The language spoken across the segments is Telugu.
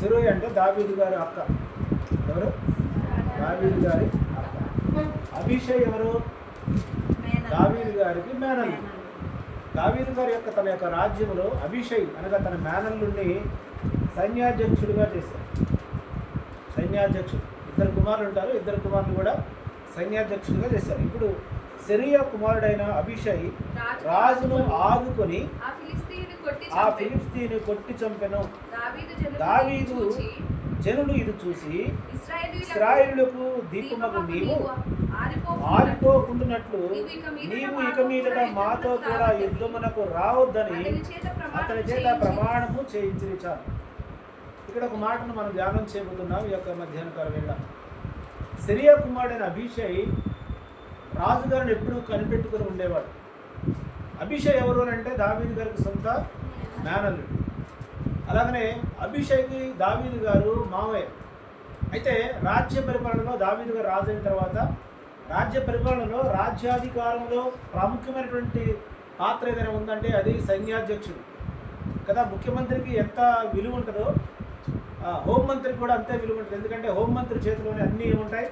సెరూయ అంటే దావీదు గారి అక్క. ఎవరు? దావీదు గారి అక్క. అభిషై ఎవరు? దావీదు గారికి మేనల్లు. దావీదు గారి యొక్క తన యొక్క రాజ్యంలో అభిషై అనగా తన మేనల్లుని సైన్యాధ్యక్షుడిగా చేశారు. సైన్యాధ్యక్షుడు, ఇద్దరు కుమారులు ఉంటారు, ఇద్దరు కుమారులు కూడా సైన్యాధ్యక్షుడిగా చేశారు. ఇప్పుడు సెరూయా కుమారుడైన అభిషై రాజును ఆదుకొని ఆ ఫిలిష్తీయుని కొట్టి చంపెను. దావీదు జనులు ఇది చూసి ఇశ్రాయేలులకు దీపముకు నీవు ఆరిపోకుండానట్లు నీవు ఇక మీదట మాతో కూడా యుద్ధమునకు రావద్దని అతని చేత ప్రమాణము చేయించి చాలు. ఇక్కడ ఒక మాటను మనం ధ్యానం చేయబోతున్నాం ఈ యొక్క మధ్యాహ్నకాల వేళ. సెరూయా కుమారుడైన అభిషై రాజుగారిని ఎప్పుడూ కనిపెట్టుకుని ఉండేవాడు. అభిషై ఎవరు అంటే దావీదు గారికి సొంత మేనల్లుడు. అలాగనే అభిషైకి దావీదు గారు మామయ్య. అయితే రాజ్య పరిపాలనలో దావీదు గారు రాజు అయిన తర్వాత రాజ్య పరిపాలనలో రాజ్యాధికారంలో ప్రాముఖ్యమైనటువంటి పాత్ర ఏదైనా ఉందంటే అది సైన్యాధ్యక్షుడు కదా. ముఖ్యమంత్రికి ఎంత విలువ ఉంటుందో హోంమంత్రికి కూడా అంతే విలువ ఉంటుంది. ఎందుకంటే హోంమంత్రి చేతిలోనే అన్నీ ఉంటాయి.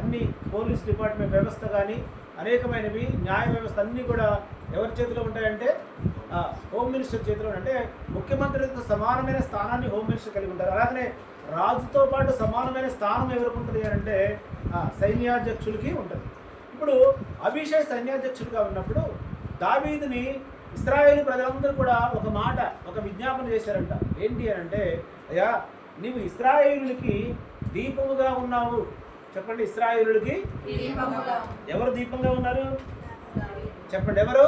అన్ని పోలీస్ డిపార్ట్మెంట్ వ్యవస్థ కానీ అనేకమైనవి న్యాయ వ్యవస్థ అన్నీ కూడా ఎవరి చేతిలో ఉంటాయంటే హోమ్ మినిస్టర్ చేతిలో. అంటే ముఖ్యమంత్రితో సమానమైన స్థానాన్ని హోమ్ మినిస్టర్ కలిగి ఉంటారు. అలాగనే రాజుతో పాటు సమానమైన స్థానం ఎవరికి ఉంటుంది అంటే సైన్యాధ్యక్షుడికి ఉంటుంది. ఇప్పుడు అభిషై సైన్యాధ్యక్షుడిగా ఉన్నప్పుడు దావీదుని ఇశ్రాయేలు ప్రజలందరూ కూడా ఒక మాట, ఒక విజ్ఞాపన చేశారంట. ఏంటి అని అంటే, అయ్యా నీవు ఇశ్రాయేలులకి దీపముగా ఉన్నావు. చెప్పండి, ఇశ్రాయేలులకి ఎవరు దీపంగా ఉన్నారు? చెప్పండి, ఎవరు?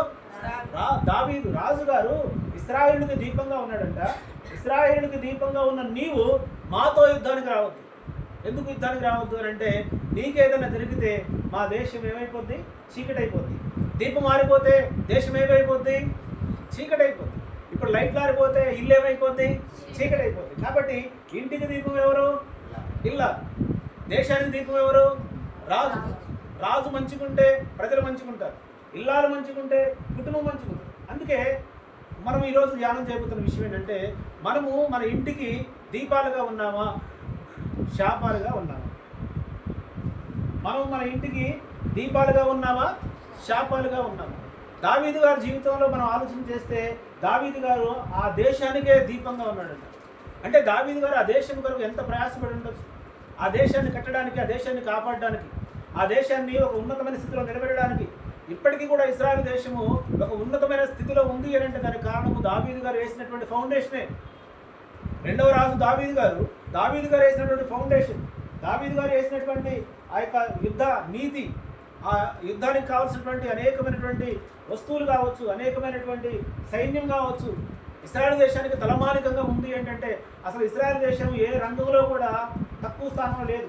దావీదు రాజుగారు ఇశ్రాయేలుకి దీపంగా ఉన్నాడంట. ఇశ్రాయేలుకి దీపంగా ఉన్న నీవు మాతో యుద్ధానికి రావద్దు. ఎందుకు యుద్ధానికి రావద్దు అని అంటే, నీకేదైనా జరిగితే మా దేశం ఏమైపోద్ది? చీకటి అయిపోద్ది. దీపం ఆరిపోతే దేశం ఏమైపోద్ది? చీకటి అయిపోద్ది. ఇప్పుడు లైట్లు ఆరిపోతే ఇల్లు ఏమైపోద్ది? చీకటి అయిపోద్ది. కాబట్టి ఇంటికి దీపం ఎవరు? ఇల్లా. దేశానికి దీపం ఎవరు? రాజు. రాజు మంచిగుంటే ప్రజలు మంచిగుంటారు, ఇల్లాలు మంచిగుంటే కుటుంబం మంచిగుంటుంది. అందుకే మనం ఈరోజు ధ్యానం చేయబోతున్న విషయం ఏంటంటే, మనము మన ఇంటికి దీపాలుగా ఉన్నామా, శాపాలుగా ఉన్నామా? మనం మన ఇంటికి దీపాలుగా ఉన్నామా, శాపాలుగా ఉన్నామా? దావీదు గారి జీవితంలో మనం ఆలోచన చేస్తే దావీదు గారు ఆ దేశానికే దీపంగా ఉన్నాడంట. అంటే దావీదు గారు ఆ దేశం కొరకు ఎంత ప్రయాసపడి ఉండొచ్చు. ఆ దేశాన్ని కట్టడానికి, ఆ దేశాన్ని కాపాడడానికి, ఆ దేశాన్ని ఒక ఉన్నతమైన స్థితిలో నిలబెట్టడానికి. ఇప్పటికీ కూడా ఇశ్రాయేలు దేశము ఒక ఉన్నతమైన స్థితిలో ఉంది అని అంటే దానికి కారణము దావీదు గారు వేసినటువంటి ఫౌండేషనే. రెండవ రాజు దావీదు గారు వేసినటువంటి ఫౌండేషన్, దావీదు గారు వేసినటువంటి ఆ యొక్క యుద్ధ నీతి, ఆ యుద్ధానికి కావాల్సినటువంటి అనేకమైనటువంటి వస్తువులు కావచ్చు, అనేకమైనటువంటి సైన్యం కావచ్చు. ఇశ్రాయేలు దేశానికి తలమానికంగా ఉంది ఏంటంటే, అసలు ఇశ్రాయేలు దేశం ఏ రంగంలో కూడా తక్కువ స్థానంలో లేదు.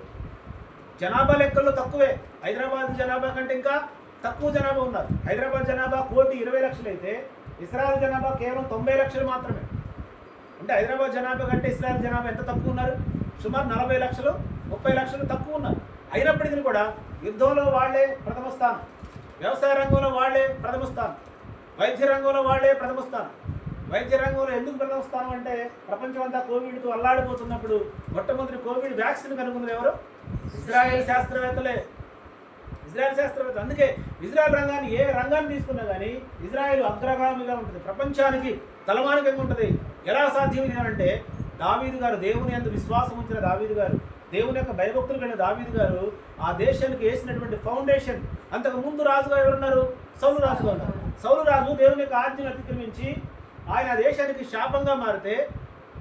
జనాభా లెక్కల్లో తక్కువే. హైదరాబాద్ జనాభా కంటే ఇంకా తక్కువ జనాభా ఉన్నారు. హైదరాబాద్ జనాభా 1,20,00,000 అయితే ఇశ్రాయేల్ జనాభా కేవలం 90 లక్షలు మాత్రమే. అంటే హైదరాబాద్ జనాభా కంటే ఇశ్రాయేల్ జనాభా ఎంత తక్కువ ఉన్నారు? సుమారు 40 లక్షలు, 30 లక్షలు తక్కువ ఉన్నారు. అయినప్పటికీ కూడా యుద్ధంలో వాళ్లే ప్రథమ స్థానం, వ్యవసాయ రంగంలో వాళ్లే ప్రథమ స్థానం, వైద్య రంగంలో వాళ్లే ప్రథమ స్థానం. వైద్య రంగంలో ఎందుకు ప్రథమ స్థానం అంటే, ప్రపంచం అంతా కోవిడ్తో అల్లాడిపోతున్నప్పుడు మొట్టమొదటి కోవిడ్ వ్యాక్సిన్ కనుగొన్నది ఎవరు? ఇజ్రాయెల్ శాస్త్రవేత్తలే. ఇజ్రాయెల్ శాస్త్రవేత్త. అందుకే ఇజ్రాయెల్ రంగాన్ని, ఏ రంగాన్ని తీసుకున్నా కానీ ఇజ్రాయెల్ అగ్రగామిగా ఉంటుంది, ప్రపంచానికి తలమానికంగా ఉంటుంది. ఎలా సాధ్యం అంటే, దావీదు గారు, దేవుని యందు విశ్వాసం ఉంచిన దావీదు గారు, దేవుని యొక్క భయభక్తులు కలిగిన దావీదు గారు ఆ దేశానికి వేసినటువంటి ఫౌండేషన్. అంతకు ముందు రాజుగా ఎవరున్నారు? సౌలు రాజుగా ఉన్నారు. సౌలు రాజు దేవుని యొక్క ఆజ్ఞను అతిక్రమించి ఆయన దేశానికి శాపంగా మారితే,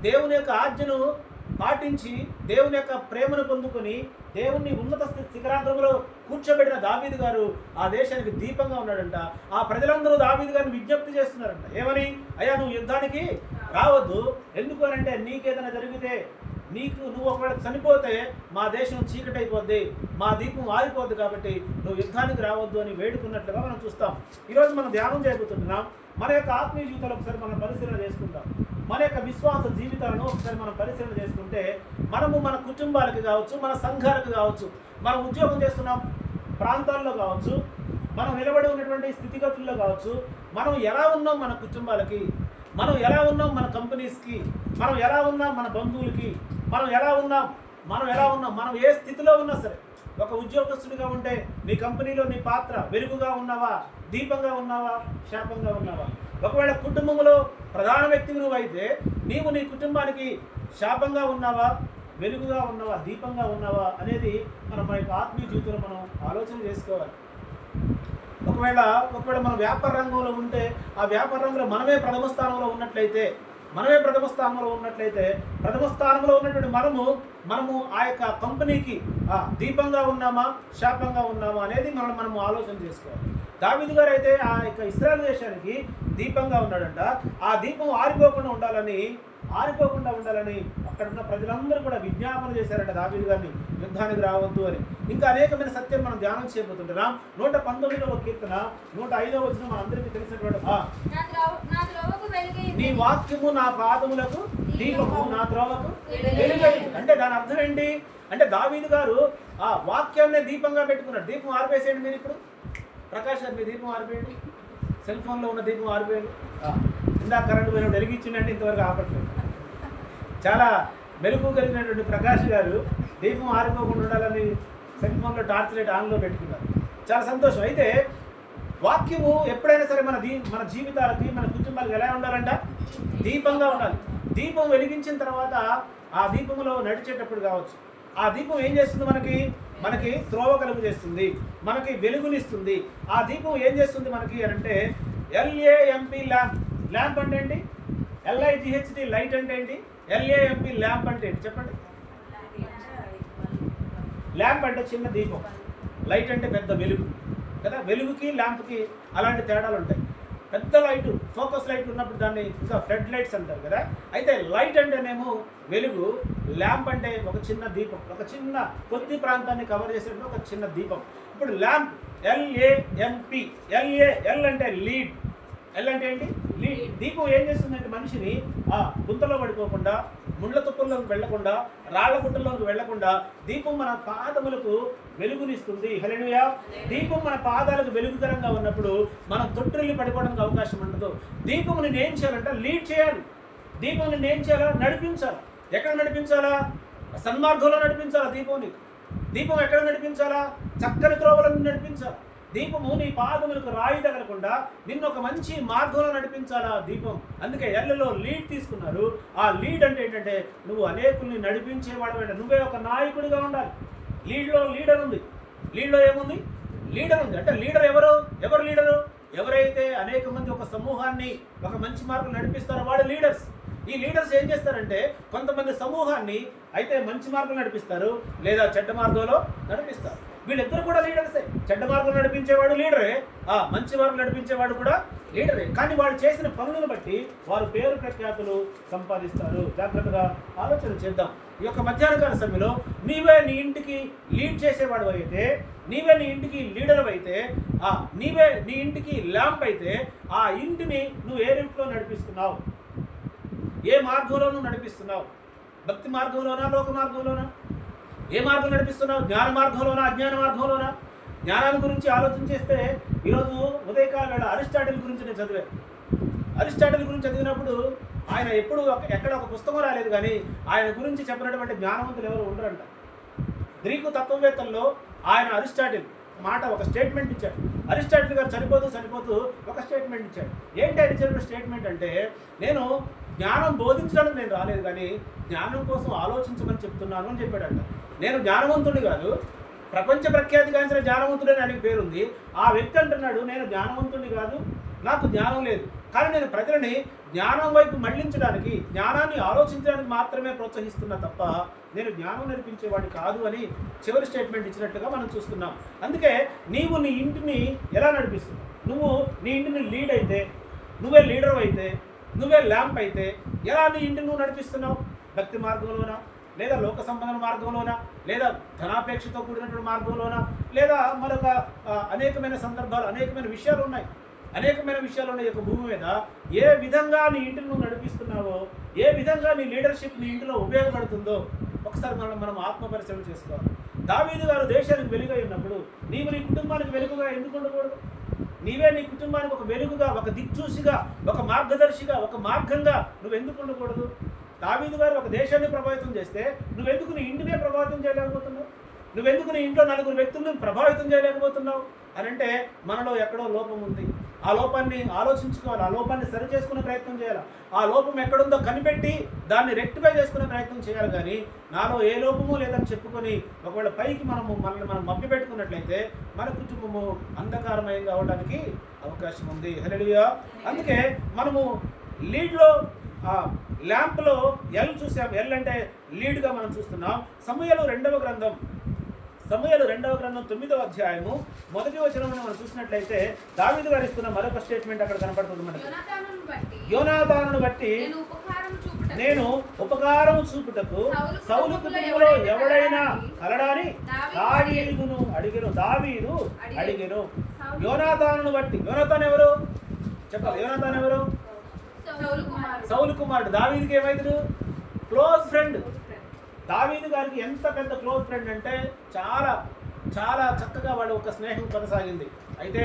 దేవుని యొక్క ఆజ్ఞను పాటించి దేవుని యొక్క ప్రేమను పొందుకొని దేవుని ఉన్నత శిఖరాంతంలో కూర్చోబెట్టిన దావీదు గారు ఆ దేశానికి దీపంగా ఉన్నాడంట. ఆ ప్రజలందరూ దావీదు గారిని విజ్ఞప్తి చేస్తున్నారంట. ఏమని? అయ్యా నువ్వు యుద్ధానికి రావద్దు. ఎందుకు అని అంటే, నీకేదైనా జరిగితే, నువ్వు ఒకవేళ చనిపోతే మా దేశం చీకటి అయిపోద్ది, మా దీపం ఆరిపోద్ది, కాబట్టి నువ్వు యుద్ధానికి రావద్దు అని వేడుకున్నట్లుగా మనం చూస్తాం. ఈరోజు మనం ధ్యానం చేయబోతున్నాం. మన యొక్క ఆత్మీయ జీవితాలు ఒకసారి మనం పరిశీలన చేసుకుంటాం. మన యొక్క విశ్వాస జీవితాలను ఒకసారి మనం పరిశీలన చేసుకుంటే, మనము మన కుటుంబాలకు కావచ్చు, మన సంఘాలకు కావచ్చు, మనం ఉద్యోగం చేస్తున్న ప్రాంతాల్లో కావచ్చు, మనం నిలబడి ఉన్నటువంటి స్థితిగతుల్లో కావచ్చు, మనం ఎలా ఉన్నాం మన కుటుంబాలకి, మనం ఎలా ఉన్నాం మన కంపెనీస్కి, మనం ఎలా ఉన్నాం మన బంధువులకి, మనం ఎలా ఉన్నాం, మనం ఏ స్థితిలో ఉన్నా సరే, ఒక ఉద్యోగస్తుడిగా ఉంటే నీ కంపెనీలో నీ పాత్ర వెలుగుగా ఉన్నావా, దీపంగా ఉన్నావా, శాపంగా ఉన్నావా? ఒకవేళ కుటుంబంలో ప్రధాన వ్యక్తివి నువ్వు అయితే నీవు నీ కుటుంబానికి శాపంగా ఉన్నావా, వెలుగుగా ఉన్నావా, దీపంగా ఉన్నావా అనేది మన యొక్క ఆత్మీయ జీవితంలో మనం ఆలోచన చేసుకోవాలి. ఒకవేళ మనం వ్యాపార రంగంలో ఉంటే ఆ వ్యాపార రంగంలో మనమే ప్రథమ స్థానంలో ఉన్నట్లయితే ప్రథమ స్థానంలో ఉన్నటువంటి మనము ఆ యొక్క కంపెనీకి దీపంగా ఉన్నామా, శాపంగా ఉన్నామా అనేది మనము ఆలోచన చేసుకోవాలి. దావీదు గారు అయితే ఆ యొక్క ఇశ్రాయేలు దేశానికి దీపంగా ఉన్నాడంట. ఆ దీపం ఆరిపోకుండా ఉండాలని అక్కడ ఉన్న ప్రజలందరూ కూడా విజ్ఞాపన చేశారంట దావీదు గారిని, యుద్ధానికి రావద్దు అని. ఇంకా అనేకమైన సత్యం మనం ధ్యానం చేయబోతుంటున్నాం. 119వ కీర్తన 5వ వచనం మనందరికీ తెలిసినటువంటి నీ వాక్యము నా పాదములకు దీపము, నా త్రోవకు వెలుగై. అంటే దాని అర్థం ఏంటి అంటే దావీదు గారు ఆ వాక్యాన్నే దీపంగా పెట్టుకున్నాడు. దీపం ఆరిపేసేయండి మీరు ఇప్పుడు. ప్రకాష్ గారు మీ దీపం ఆరిపోయండి, సెల్ ఫోన్లో ఉన్న దీపం ఆరిపోయండి. ఇందాక కరెంటు పోయినప్పుడు వెలిగించిందంటే ఇంతవరకు ఆపట్లేదు. చాలా మెరుగు కలిగినటువంటి ప్రకాష్ గారు దీపం ఆరిపోకుండా ఉండాలని సెల్ ఫోన్లో టార్చ్ లైట్ ఆన్లో పెట్టుకున్నారు. చాలా సంతోషం. అయితే వాక్యము ఎప్పుడైనా సరే మన జీవితాలకి, మన కుటుంబాలకు ఎలా ఉండాలంట? దీపంగా ఉండాలి. దీపం వెలిగించిన తర్వాత ఆ దీపంలో నడిచేటప్పుడు కావచ్చు, ఆ దీపం ఏం చేస్తుంది? మనకి త్రోవ కలుగు చేస్తుంది, మనకి వెలుగునిస్తుంది. ఆ దీపం ఏం చేస్తుంది మనకి అంటే LAMP ల్యాంప్. ల్యాంప్ అంటే ఏంటి? LIGHT లైట్ అంటే ఏంటి? LAMP ల్యాంప్ అంటే ఏంటి చెప్పండి? ల్యాంప్ అంటే చిన్న దీపం, లైట్ అంటే పెద్ద వెలుగు కదా. వెలుగుకి ల్యాంప్కి అలాంటి తేడాలు ఉంటాయి. పెద్ద లైట్, ఫోకస్ లైట్ ఉన్నప్పుడు దాన్ని ఇంకా ఫ్లడ్ లైట్స్ అంటారు కదా. అయితే లైట్ అంటేనేమో వెలుగు, ల్యాంప్ అంటే ఒక చిన్న దీపం, ఒక చిన్న కొద్ది ప్రాంతాన్ని కవర్ చేసేటువంటి ఒక చిన్న దీపం. ఇప్పుడు ల్యాంప్ LAMP. L అంటే లీడ్. L అంటే ఏంటి? లీడ్. దీపం ఏం చేస్తుందంటే మనిషిని గుంతలో పడిపోకుండా, ముండ్ల తుప్పల్లోకి వెళ్లకుండా, రాళ్ల గుట్టల్లోకి వెళ్లకుండా దీపం మన పాదములకు వెలుగునిస్తుంది. హల్లెలూయా. దీపం మన పాదాలకు వెలుగుకరంగా ఉన్నప్పుడు మనం తొట్టిల్లి పడిపోవడానికి అవకాశం ఉండదు. దీపం నేను ఏం చేయాలంటే లీడ్ చేయాలి. దీపం నేను ఏం చేయాలా? నడిపించాలి. ఎక్కడ నడిపించాలా? సన్మార్గంలో నడిపించాలా దీపం. దీపం ఎక్కడ నడిపించాలా? చక్కని త్రోవలను నడిపించాలి. దీపము నీ పాదములకు రాయి తగలకుండా నిన్ను ఒక మంచి మార్గంలో నడిపించాలా దీపం. అందుకే ఎల్లలో లీడ్ తీసుకున్నారు. ఆ లీడ్ అంటే ఏంటంటే నువ్వు అనేకుల్ని నడిపించేవాడు. నువ్వే ఒక నాయకుడిగా ఉండాలి. లీడర్ ఉంది. లీడ్లో ఏముంది? లీడర్ ఉంది. అంటే లీడర్ ఎవరు లీడరు? ఎవరైతే అనేక మంది ఒక సమూహాన్ని ఒక మంచి మార్గంలో నడిపిస్తారో వాడు లీడర్స్. ఈ లీడర్స్ ఏం చేస్తారంటే కొంతమంది సమూహాన్ని అయితే మంచి మార్గంలో నడిపిస్తారు, లేదా చెడ్డ మార్గంలో నడిపిస్తారు. వీళ్ళిద్దరు కూడా లీడర్సే. చెడ్డ మార్గం నడిపించేవాడు లీడరే, మంచి మార్గం నడిపించేవాడు కూడా లీడరే. కానీ వాళ్ళు చేసిన పనులను బట్టి వారు పేరు ప్రఖ్యాతులు సంపాదిస్తారు. జాగ్రత్తగా ఆలోచన చేద్దాం. ఈ యొక్క మధ్యాహ్నకాల సమయంలో నీవే నీ ఇంటికి లీడ్ చేసేవాడు అయితే, నీవే నీ ఇంటికి లీడర్ అయితే, నీవే నీ ఇంటికి ల్యాంప్ అయితే ఆ ఇంటిని నువ్వు ఏ రూట్లో నడిపిస్తున్నావు? ఏ మార్గంలోనూ నడిపిస్తున్నావు? భక్తి మార్గంలోనా, లోక మార్గంలోనా? ఏ మార్గం నడిపిస్తున్నావు? జ్ఞాన మార్గంలోనా, అజ్ఞాన మార్గంలోనా? జ్ఞానాన్ని గురించి ఆలోచన చేస్తే ఈరోజు ఉదయకాల వేళ అరిస్టాటిల్ గురించి నేను చదివాను. అరిస్టాటిల్ గురించి చదివినప్పుడు ఆయన ఎప్పుడు ఎక్కడ ఒక పుస్తకం రాలేదు, కానీ ఆయన గురించి చెప్పినటువంటి జ్ఞానవంతులు ఎవరు ఉండరంట. గ్రీకు తత్వవేత్తల్లో ఆయన అరిస్టాటిల్ మాట ఒక స్టేట్మెంట్ ఇచ్చాడు. అరిస్టాటిల్ గారు చనిపోతూ ఒక స్టేట్మెంట్ ఇచ్చాడు. ఏంటి ఆయన ఇచ్చిన స్టేట్మెంట్ అంటే, నేను జ్ఞానం బోధించడానికి నేను రాలేదు, కానీ జ్ఞానం కోసం ఆలోచించమని చెప్తున్నాను అని చెప్పాడంట. నేను జ్ఞానవంతుడిని కాదు, ప్రపంచ ప్రఖ్యాతిగాంచిన జ్ఞానవంతుడని ఆయనకి పేరుంది. ఆ వ్యక్తి అంటున్నాడు, నేను జ్ఞానవంతుడిని కాదు, నాకు జ్ఞానం లేదు, కానీ నేను ప్రజలని జ్ఞానం వైపు మళ్లించడానికి, జ్ఞానాన్ని ఆలోచించడానికి మాత్రమే ప్రోత్సహిస్తున్నా తప్ప నేను జ్ఞానం నేర్పించేవాడిని కాదు అని చివరి స్టేట్మెంట్ ఇచ్చినట్లుగా మనం చూస్తున్నాం. అందుకే నీవు నీ ఇంటిని ఎలా నడిపిస్తున్నావు? నువ్వు నీ ఇంటిని లీడ్ అయితే, నువ్వే లీడర్ అయితే, నువ్వే ల్యాంప్ అయితే ఎలా నీ ఇంటిని నువ్వు నడిపిస్తున్నావు? భక్తి మార్గంలోనా, లేదా లోక సంబంధ మార్గంలోనా, లేదా ధనాపేక్షతో కూడినటువంటి మార్గంలోనా, లేదా మరొక అనేకమైన సందర్భాలు, అనేకమైన విషయాలు ఉన్నాయి. ఈ యొక్క భూమి మీద ఏ విధంగా నీ ఇంటిని నువ్వు నడిపిస్తున్నావో, ఏ విధంగా నీ లీడర్షిప్ నీ ఇంటిలో ఉపయోగపడుతుందో ఒకసారి మనం ఆత్మపరిశీలన చేసుకోవాలి. దావీదు గారు దేశానికి వెలుగై ఉన్నప్పుడు నీవు నీ కుటుంబానికి వెలుగుగా ఎందుకు ఉండకూడదు? నీవే నీ కుటుంబానికి ఒక వెలుగుగా, ఒక దిక్చూసిగా, ఒక మార్గదర్శిగా, ఒక మార్గంగా నువ్వు ఎందుకు ఉండకూడదు? దావీదు గారు ఒక దేశాన్ని ప్రభావితం చేస్తే నువ్వెందుకు నీ ఇంటినే ప్రభావితం చేయలేకపోతున్నావు? నువ్వెందుకు నీ ఇంట్లో నలుగురు వ్యక్తులను ప్రభావితం చేయలేకపోతున్నావు అని అంటే మనలో ఎక్కడో లోపం ఉంది. ఆ లోపాన్ని ఆలోచించుకోవాలి, ఆ లోపాన్ని సరి చేసుకునే ప్రయత్నం చేయాలి. ఆ లోపం ఎక్కడుందో కనిపెట్టి దాన్ని రెక్టిఫై చేసుకునే ప్రయత్నం చేయాలి. కానీ నాలో ఏ లోపము లేదని చెప్పుకొని ఒకవేళ పైకి మనల్ని మనం మభ్య పెట్టుకున్నట్లయితే మన కుటుంబము అంధకారమయంగా అవడానికి అవకాశం ఉంది. హల్లెలూయా. అందుకే మనము లీడ్లో ల్యాంప్లో ఎల్ చూసాం. ఎల్ అంటే లీడ్గా మనం చూస్తున్నాం. సమూయేలు రెండవ గ్రంథం 9వ అధ్యాయము 1వ వచనమును మనం చూసినట్లయితే దావీదు గారు ఇస్తున్న మరొక స్టేట్మెంట్ అక్కడ కనపడుతుంది మనకి. యోనాతానును బట్టి నేను ఉపకారము చూపుటకు సౌలు కుటుంబంలో ఎవడైనా కలడాని దావీదు అడిగెను. యోనాతానును బట్టి. యోనాతాను ఎవరు చెప్పాలి? యోనాతాను ఎవరు? సౌలు కుమారుడు. దావీదుకి ఏమైంది? Close friend. దావీదు గారికి ఎంత పెద్ద క్లోజ్ ఫ్రెండ్ అంటే చాలా చాలా చక్కగా వాడు ఒక స్నేహం కొనసాగింది. అయితే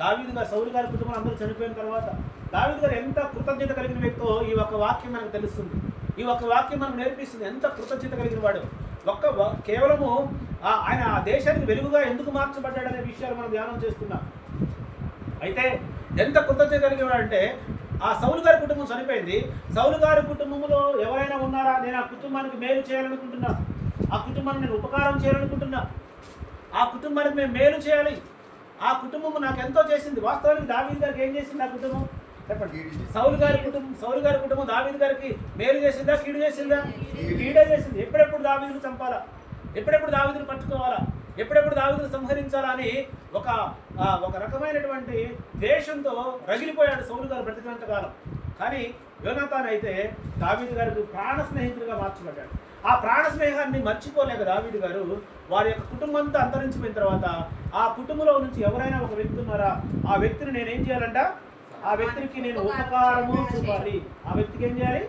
దావీదు గారు సౌలు గారి కుటుంబం అందరూ చనిపోయిన తర్వాత దావీదు గారు ఎంత కృతజ్ఞత కలిగిన వ్యక్తో ఈ ఒక వాక్యం మనకు తెలుస్తుంది. ఈ ఒక వాక్యం మనకు నేర్పిస్తుంది ఎంత కృతజ్ఞత కలిగిన వాడు. కేవలము ఆయన ఆ దేశానికి వెలుగుగా ఎందుకు మార్చబడ్డాడనే విషయాలు మనం ధ్యానం చేస్తున్నాం. అయితే ఎంత కృతజ్ఞత కలిగిన వాడంటే ఆ సౌలు గారి కుటుంబం చనిపోయింది. సౌలు గారి కుటుంబంలో ఎవరైనా ఉన్నారా? నేను ఆ కుటుంబానికి మేలు చేయాలనుకుంటున్నా, ఆ కుటుంబానికి నేను ఉపకారం చేయాలనుకుంటున్నా, ఆ కుటుంబానికి మేము మేలు చేయాలి. ఆ కుటుంబం నాకు ఎంతో చేసింది. వాస్తవానికి దావీదు గారికి ఏం చేసింది ఆ కుటుంబం? చెప్పండి. సౌలు గారి కుటుంబం దావీదు గారికి మేలు చేసిందా, కీడు చేసిందా? కీడే చేసింది. ఎప్పుడెప్పుడు దావీదును చంపాలా, ఎప్పుడెప్పుడు దావీదును పట్టుకోవాలా, ఎప్పుడెప్పుడు దావీదును సంహరించాలా అని ఒక రకమైనటువంటి ద్వేషంతో రగిలిపోయాడు సౌలు గారు బ్రతికినంత కాలం. కానీ యోనాతాను అయితే దావీదు గారికి ప్రాణ స్నేహితుడిగా మార్చబడ్డాడు. ఆ ప్రాణ స్నేహాన్ని మర్చిపోలేక దావీదు గారు వారి యొక్క కుటుంబం అంతా అంతరించిపోయిన తర్వాత ఆ కుటుంబంలో నుంచి ఎవరైనా ఒక వ్యక్తి ఉన్నారా, ఆ వ్యక్తిని నేనేం చేయాలంట? ఆ వ్యక్తికి నేను ఉపకారము చూపాలి. ఆ వ్యక్తికి ఏం చేయాలి?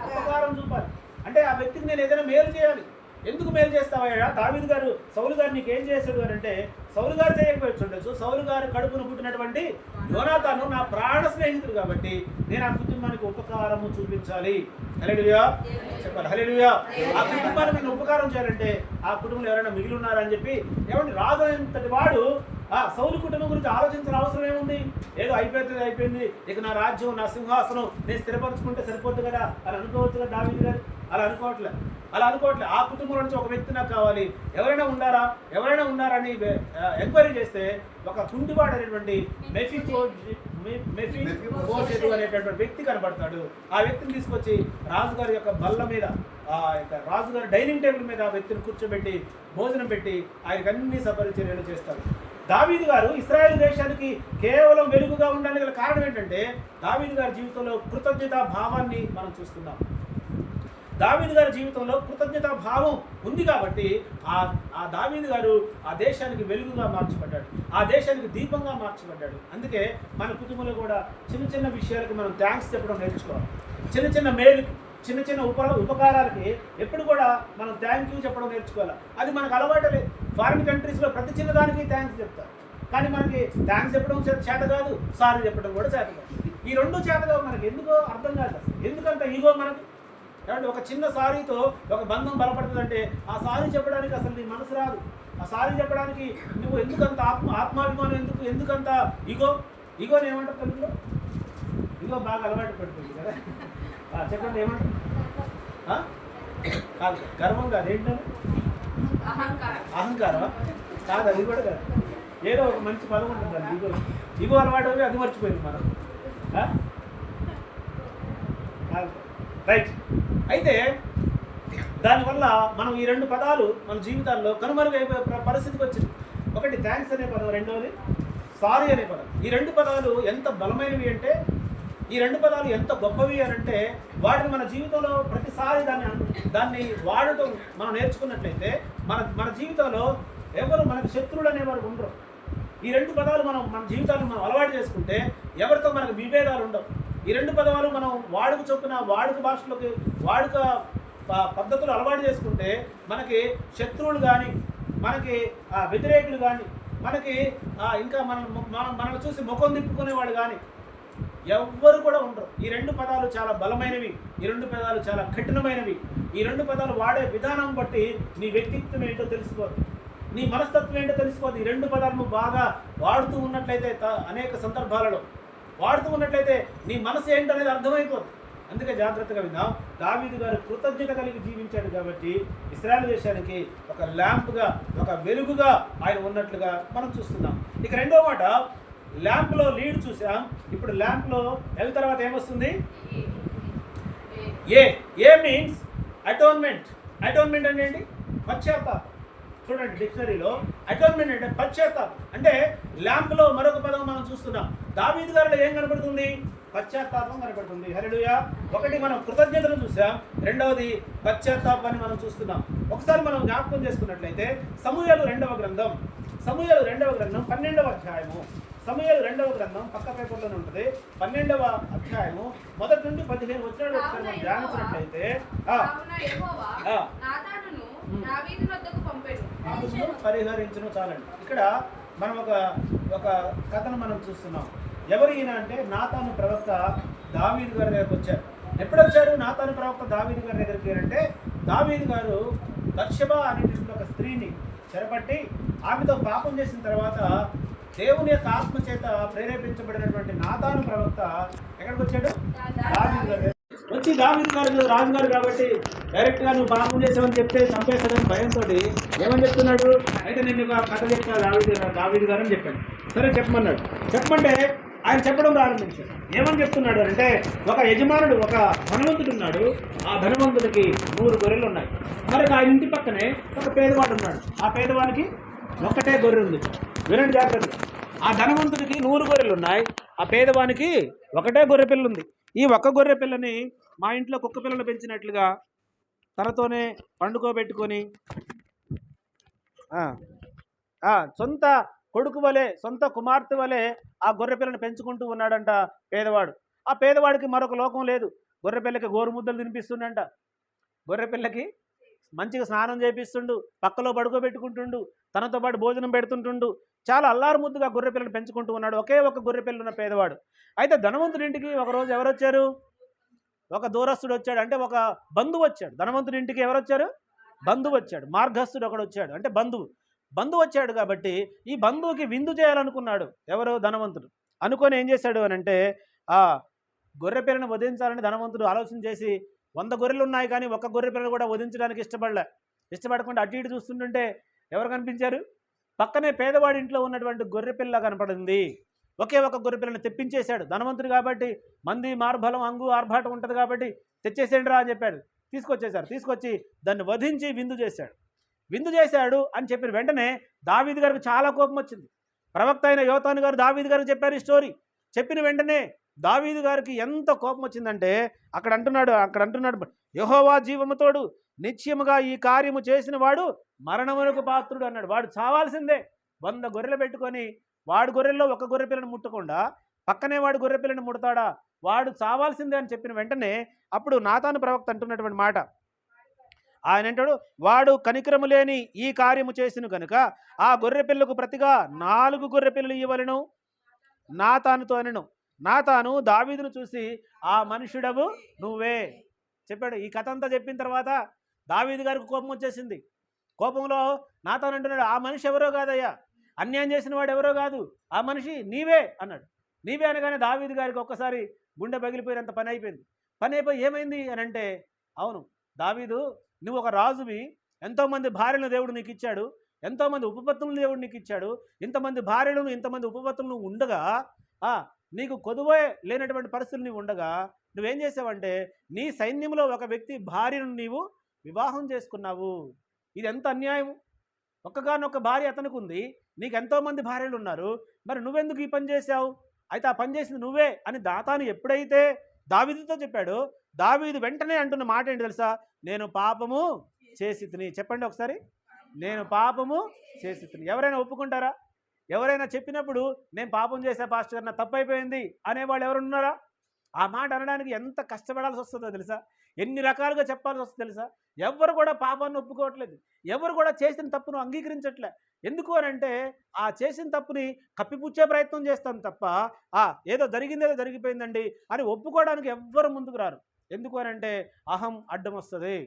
ఉపకారం చూపాలి. అంటే ఆ వ్యక్తికి నేను ఏదైనా మేలు చేయాలి. ఎందుకు మేలు చేస్తావా? దావీదు గారు సౌలు గారు నీకు ఏం చేశాడు అని అంటే సౌలు గారు చేయకపోవచ్చు. సౌలు గారు కడుపును పుట్టినటువంటి యోనాతాను నా ప్రాణ స్నేహితుడు కాబట్టి నేను ఆ కుటుంబానికి ఉపకారము చూపించాలి. హల్లెలూయా చెప్పాలి. హల్లెలూయా. ఆ కుటుంబానికి నేను ఉపకారం చేయాలంటే ఆ కుటుంబంలో ఎవరైనా మిగిలి ఉన్నారని చెప్పి ఏమంటే రాజు అంతటి వాడు ఆ సౌలు కుటుంబం గురించి ఆలోచించిన అవసరం ఏముంది? ఏదో అయిపోయింది, ఇక నా రాజ్యం, నా సింహాసనం నేను స్థిరపరచుకుంటే సరిపోద్దు కదా అని అనుకోవచ్చు కదా దావీదు గారు. అలా అనుకోవట్లే. ఆ కుటుంబం నుంచి ఒక వ్యక్తి నాకు కావాలి, ఎవరైనా ఉన్నారా అని ఎంక్వైరీ చేస్తే ఒక కుంటివాడు అనేటువంటి మెఫీబోషెతు అనేటటువంటి వ్యక్తి కనబడతాడు. ఆ వ్యక్తిని తీసుకొచ్చి రాజుగారి యొక్క బల్ల మీద, రాజుగారి డైనింగ్ టేబుల్ మీద ఆ వ్యక్తిని కూర్చోబెట్టి భోజనం పెట్టి ఆయనకు అన్ని సపరిచర్యలు చేస్తారు. దావీదు గారు ఇశ్రాయేలు దేశానికి కేవలం వెలుగుగా ఉండడానికి గల కారణం ఏంటంటే దావీదు గారి జీవితంలో కృతజ్ఞతా భావాన్ని మనం చూస్తున్నాం. దావీదు గారి జీవితంలో కృతజ్ఞతా భావం ఉంది కాబట్టి ఆ దావీదు గారు ఆ దేశానికి వెలుగుగా మార్చబడ్డాడు, ఆ దేశానికి దీపంగా మార్చబడ్డాడు. అందుకే మన కుటుంబంలో కూడా చిన్న చిన్న విషయాలకు మనం థ్యాంక్స్ చెప్పడం నేర్చుకోవాలి. చిన్న మేలుకి, చిన్న ఉపకారాలకి ఎప్పుడు కూడా మనం థ్యాంక్ యూ చెప్పడం నేర్చుకోవాలి. అది మనకు అలవాటు లేదు. ఫారిన్ కంట్రీస్లో ప్రతి చిన్నదానికి థ్యాంక్స్ చెప్తారు. కానీ మనకి థ్యాంక్స్ చెప్పడం చేత కాదు, సారీ చెప్పడం కూడా చేత కాదు. ఈ రెండు చేత కాదు మనకి. ఎందుకో అర్థం కాదు. ఎందుకంత ఈగో మనకి. కాబట్టి ఒక చిన్న సారీతో ఒక బంధం బలపడుతుందంటే ఆ సారీ చెప్పడానికి అసలు నీ మనసు రాదు. ఆ సారీ చెప్పడానికి నువ్వు ఎందుకంత ఆత్మాభిమానం, ఎందుకంత ఈగోని ఏమంటారు తెలుగులో? ఈగో బాగా అలవాటు పడుతుంది కదా. చెప్పండి ఏమంటారు? కాదు, గర్వం కాదు, ఏంటని అహంకారం కాదు, అది కూడా కాదు. ఏదో ఒక మంచి పదం ఉంటుంది అది. ఈగో అలవాటు అది మర్చిపోయింది మనం. రైట్. అయితే దానివల్ల మనం ఈ రెండు పదాలు మన జీవితాల్లో కనుమరుగైపోయే పరిస్థితికి వచ్చింది. ఒకటి థ్యాంక్స్ అనే పదం, రెండవది సారీ అనే పదం. ఈ రెండు పదాలు ఎంత బలమైనవి అంటే, ఈ రెండు పదాలు ఎంత గొప్పవి అని అంటే వాటిని మన జీవితంలో ప్రతిసారి దాన్ని వాడటం మనం నేర్చుకున్నట్లయితే మన జీవితంలో ఎవరు మనకు శత్రువులు అనేవారు ఉండరు. ఈ రెండు పదాలు మన జీవితాన్ని మనం అలవాటు చేసుకుంటే ఎవరితో మనకు విభేదాలు ఉండవు. ఈ రెండు పదాలు మనం వాడుక చొప్పున వాడుక భాషలోకి వాడుక పద్ధతులు అలవాటు చేసుకుంటే మనకి శత్రువులు కానీ, మనకి వ్యతిరేకులు కానీ, మనకి ఇంకా మనల్ని చూసి ముఖం తిప్పుకునేవాడు కానీ ఎవ్వరు కూడా ఉండరు. ఈ రెండు పదాలు చాలా బలమైనవి, ఈ రెండు పదాలు చాలా కఠినమైనవి. ఈ రెండు పదాలు వాడే విధానం బట్టి నీ వ్యక్తిత్వం ఏంటో తెలిసిపోదు, నీ మనస్తత్వం ఏంటో తెలిసిపోదు. ఈ రెండు పదాలు నువ్వు బాగా వాడుతూ ఉన్నట్లయితే, అనేక సందర్భాలలో వాడుతూ ఉన్నట్లయితే నీ మనసు ఏంటనేది అర్థమైపోతుంది. అందుకే జాగ్రత్తగా విందాం. దావీదు గారు కృతజ్ఞత కలిగి జీవించాడు కాబట్టి ఇశ్రాయేలు దేశానికి ఒక ల్యాంప్గా, ఒక వెలుగుగా ఆయన ఉన్నట్లుగా మనం చూస్తున్నాం. ఇక రెండో మాట, ల్యాంప్లో లీడ్ చూసాం. ఇప్పుడు ల్యాంప్లో ఎల్ తర్వాత ఏమొస్తుంది? ఏ మీన్స్ అటోన్మెంట్. అటోన్మెంట్ అంటే ఏంటి? పశ్చాత్తాపం. చూడండి డిక్షనరీలో అటోన్మెంట్ అంటే పశ్చాత్తాపం. అంటే ల్యాంప్లో మరొక పదం మనం చూస్తున్నాం. దావీదు గారిలో ఏం కనపడుతుంది? పశ్చాత్తాపం కనపడుతుంది. హల్లెలూయా. ఒకటి మనం కృతజ్ఞతను చూసాం, రెండవది పశ్చాత్తాపాన్ని మనం చూస్తున్నాం. ఒకసారి మనం జ్ఞాపకం చేసుకున్నట్లయితే సమూయేలు రెండవ గ్రంథం 12వ అధ్యాయము. సమూయేలు రెండవ గ్రంథం పక్క పేపర్లోనే ఉంటుంది. 12వ అధ్యాయము 1 నుండి 15 వచ్చిన ఒకసారి మనం ధ్యానించినట్లయితే పరిహరించను చాలండి. ఇక్కడ మనం ఒక కథను మనం చూస్తున్నాం. ఎవరు ఈయన అంటే నాతాను ప్రవక్త దావీదు గారి దగ్గరికి వచ్చారు. ఎప్పుడు వచ్చారు నాతాను ప్రవక్త దావీదు గారి దగ్గరికి? అంటే దావీదు గారు బత్షెబా అనేటువంటి ఒక స్త్రీని చెరపట్టి ఆమెతో పాపం చేసిన తర్వాత దేవుని యొక్క ఆత్మ చేత ప్రేరేపించబడినటువంటి నాతాను ప్రవక్త ఎక్కడికి వచ్చాడు? దావీదు గారు వచ్చి, దావీదు గారు రాజుగారు కాబట్టి డైరెక్ట్గా నువ్వు పాపం చేసావని చెప్తే చంపేస్తాడని భయంతో ఏమని చెప్తున్నాడు? అయితే నేను ఒక కథ చెప్తా దావీదు గారు అని చెప్పాను. సరే చెప్పమన్నాడు. చెప్పమంటే ఆయన చెప్పడం ప్రారంభించాడు. ఏమని చెప్తున్నాడు అంటే, ఒక యజమానుడు, ఒక ధనవంతుడు ఉన్నాడు. ఆ ధనవంతుడికి 100 గొర్రెలు ఉన్నాయి. మరి ఆయన ఇంటి పక్కనే ఒక పేదవాడు ఉన్నాడు. ఆ పేదవాడికి ఒక్కటే గొర్రె ఉంది. వినండి జాగ్రత్తగా. ఆ ధనవంతుడికి 100 గొర్రెలు ఉన్నాయి, ఆ పేదవానికి ఒకటే గొర్రె పిల్ల ఉంది. ఈ ఒక్క గొర్రె పిల్లని మా ఇంట్లో కుక్క పిల్లలు పెంచినట్లుగా తనతోనే పండుకోబెట్టుకొని సొంత కొడుకు వలె, సొంత కుమార్తె వలె ఆ గొర్రె పిల్లని పెంచుకుంటూ ఉన్నాడంట పేదవాడు. ఆ పేదవాడికి మరొక లోకం లేదు. గొర్రె పిల్లకి గోరుముద్దలు తినిపిస్తుండంట, గొర్రె పిల్లకి మంచిగా స్నానం చేపిస్తుండు, పక్కలో పడుకోబెట్టుకుంటుండు, తనతో పాటు భోజనం పెడుతుంటుండు. చాలా అల్లారు ముద్దుగా గొర్రె పిల్లని పెంచుకుంటూ ఉన్నాడు. ఒకే ఒక గొర్రె పిల్ల ఉన్న పేదవాడు. అయితే ధనవంతుడింటికి ఒకరోజు ఎవరు వచ్చారు? ఒక దూరస్తుడు వచ్చాడు, అంటే ఒక బంధువు వచ్చాడు. ధనవంతుడి ఇంటికి ఎవరు వచ్చారు? బంధువు వచ్చాడు. మార్గస్థుడు ఒకడు వచ్చాడు, అంటే బంధువు వచ్చాడు. కాబట్టి ఈ బంధువుకి విందు చేయాలనుకున్నాడు ఎవరు? ధనవంతుడు. అనుకొని ఏం చేశాడు అని అంటే, ఆ గొర్రె పిల్లని వధించాలని ధనవంతుడు ఆలోచన చేసి 100 గొర్రెలు ఉన్నాయి కానీ ఒక్క గొర్రె పిల్లని కూడా వధించడానికి ఇష్టపడకుండా అటు ఇటు చూస్తుంటే ఎవరు కనిపించారు? పక్కనే పేదవాడి ఇంట్లో ఉన్నటువంటి గొర్రె పిల్ల కనపడింది. ఒకే ఒక గొర్రె పిల్లని తెప్పించేశాడు. ధనవంతుడు కాబట్టి మంది మార్బలం అంగు ఆర్భాటం ఉంటుంది కాబట్టి తెచ్చేసేయండి రా అని చెప్పాడు. తీసుకొచ్చి దాన్ని వధించి విందు చేశాడు అని చెప్పిన వెంటనే దావీదు గారికి చాలా కోపం వచ్చింది. ప్రవక్త అయిన యోతాను గారు దావీదు గారికి చెప్పారు ఈ స్టోరీ. చెప్పిన వెంటనే దావీదు గారికి ఎంత కోపం వచ్చిందంటే అక్కడ అంటున్నాడు యెహోవా జీవముతోడు నిశ్చయముగా ఈ కార్యము చేసిన వాడు మరణమునకు పాత్రుడు అన్నాడు. వాడు చావాల్సిందే. 100 గొర్రెలు పెట్టుకొని వాడు గొర్రెల్లో ఒక గొర్రె పిల్లని ముట్టకుండా పక్కనే వాడు గొర్రె పిల్లని ముడతాడా? వాడు చావాల్సిందే అని చెప్పిన వెంటనే అప్పుడు నాతాను ప్రవక్త అంటున్నటువంటి మాట, ఆయన అంటాడు, వాడు కనికరము లేని ఈ కార్యము చేసిన కనుక ఆ గొర్రె పిల్లకు ప్రతిగా 4 గొర్రె పిల్లలు ఇవ్వలను నాతానుతో అనెను. నాతాను దావీదును చూసి ఆ మనుషుడవు నువ్వే చెప్పాడు. ఈ కథ అంతా చెప్పిన తర్వాత దావీదు గారికి కోపం వచ్చేసింది. కోపంలో నాతాను అంటున్నాడు, ఆ మనిషి ఎవరో కాదయ్యా, అన్యాయం చేసిన వాడు ఎవరో కాదు, ఆ మనిషి నీవే అన్నాడు. నీవే అనగానే దావీదు గారికి ఒక్కసారి గుండె పగిలిపోయినంత పని అయిపోయి ఏమైంది అని అంటే, అవును దావీదు, నువ్వు ఒక రాజువి, ఎంతోమంది భార్యలను దేవుడు నీకు ఇచ్చాడు, ఎంతోమంది ఉపపత్తులను దేవుడు నీకు ఇచ్చాడు, ఇంతమంది భార్యలను ఇంతమంది ఉపపత్తులను ఉండగా నీకు కొదువే లేనటువంటి పరిస్థితులు నీవు ఉండగా నువ్వేం చేసావంటే నీ సైన్యంలో ఒక వ్యక్తి భార్యను నీవు వివాహం చేసుకున్నావు. ఇది ఎంత అన్యాయం. ఒక్కగానొక్క భార్య అతనికి ఉంది, నీకు ఎంతోమంది భార్యలు ఉన్నారు, మరి నువ్వెందుకు ఈ పని చేశావు? అయితే ఆ పని చేసింది నువ్వే అని దాతాను ఎప్పుడైతే దావీదుతో చెప్పాడో దావీదు వెంటనే అంటున్న మాట ఏంటి తెలుసా? నేను పాపము చేసి తిని. చెప్పండి ఒకసారి, నేను పాపము చేసి తిని. ఎవరైనా ఒప్పుకుంటారా? ఎవరైనా చెప్పినప్పుడు నేను పాపం చేసా పాస్టర్ గారు, నా తప్పు అయిపోయింది అనేవాళ్ళు ఎవరు ఉన్నారా? ఆ మాట అనడానికి ఎంత కష్టపడాల్సి వస్తుందో తెలుసా, ఎన్ని రకాలుగా చెప్పాల్సి వస్తుందో తెలుసా. ఎవరు కూడా పాపాన్ని ఒప్పుకోవట్లేదు, ఎవరు కూడా చేసిన తప్పును అంగీకరించట్లే. ఎందుకు అని అంటే ఆ చేసిన తప్పుని కప్పిపుచ్చే ప్రయత్నం చేస్తాం తప్ప ఏదో జరిగిందేదో జరిగిపోయిందండి అని ఒప్పుకోవడానికి ఎవ్వరు ముందుకు రారు. ఎందుకు అని అంటే అహం అడ్డం వస్తుంది.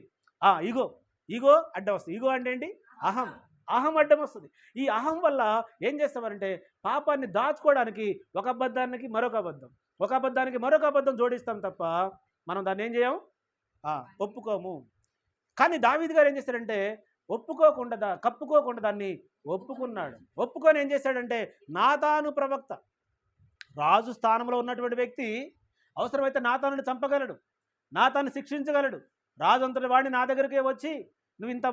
ఈగో ఈగో అడ్డం వస్తుంది. ఈగో అంటే ఏంటి? అహం. అహం అడ్డం వస్తుంది. ఈ అహం వల్ల ఏం చేస్తామంటే పాపాన్ని దాచుకోవడానికి ఒక అబద్ధానికి మరొక అబద్ధం, ఒక అబద్ధానికి మరొక అబద్ధం జోడిస్తాం తప్ప మనం దాన్ని ఏం చేయం, ఒప్పుకోము. కానీ దావీదు గారు ఏం చేశాడంటే ఒప్పుకోకుండా కప్పుకోకుండా దాన్ని ఒప్పుకున్నాడు. ఒప్పుకొని ఏం చేశాడంటే నాతాను ప్రవక్త, రాజు స్థానంలో ఉన్నటువంటి వ్యక్తి అవసరమైతే నాతానుని చంపగలడు, నాతాను శిక్షించగలడు. రాజు అంతటి వాడిని నా దగ్గరికే వచ్చి నువ్వు ఇంత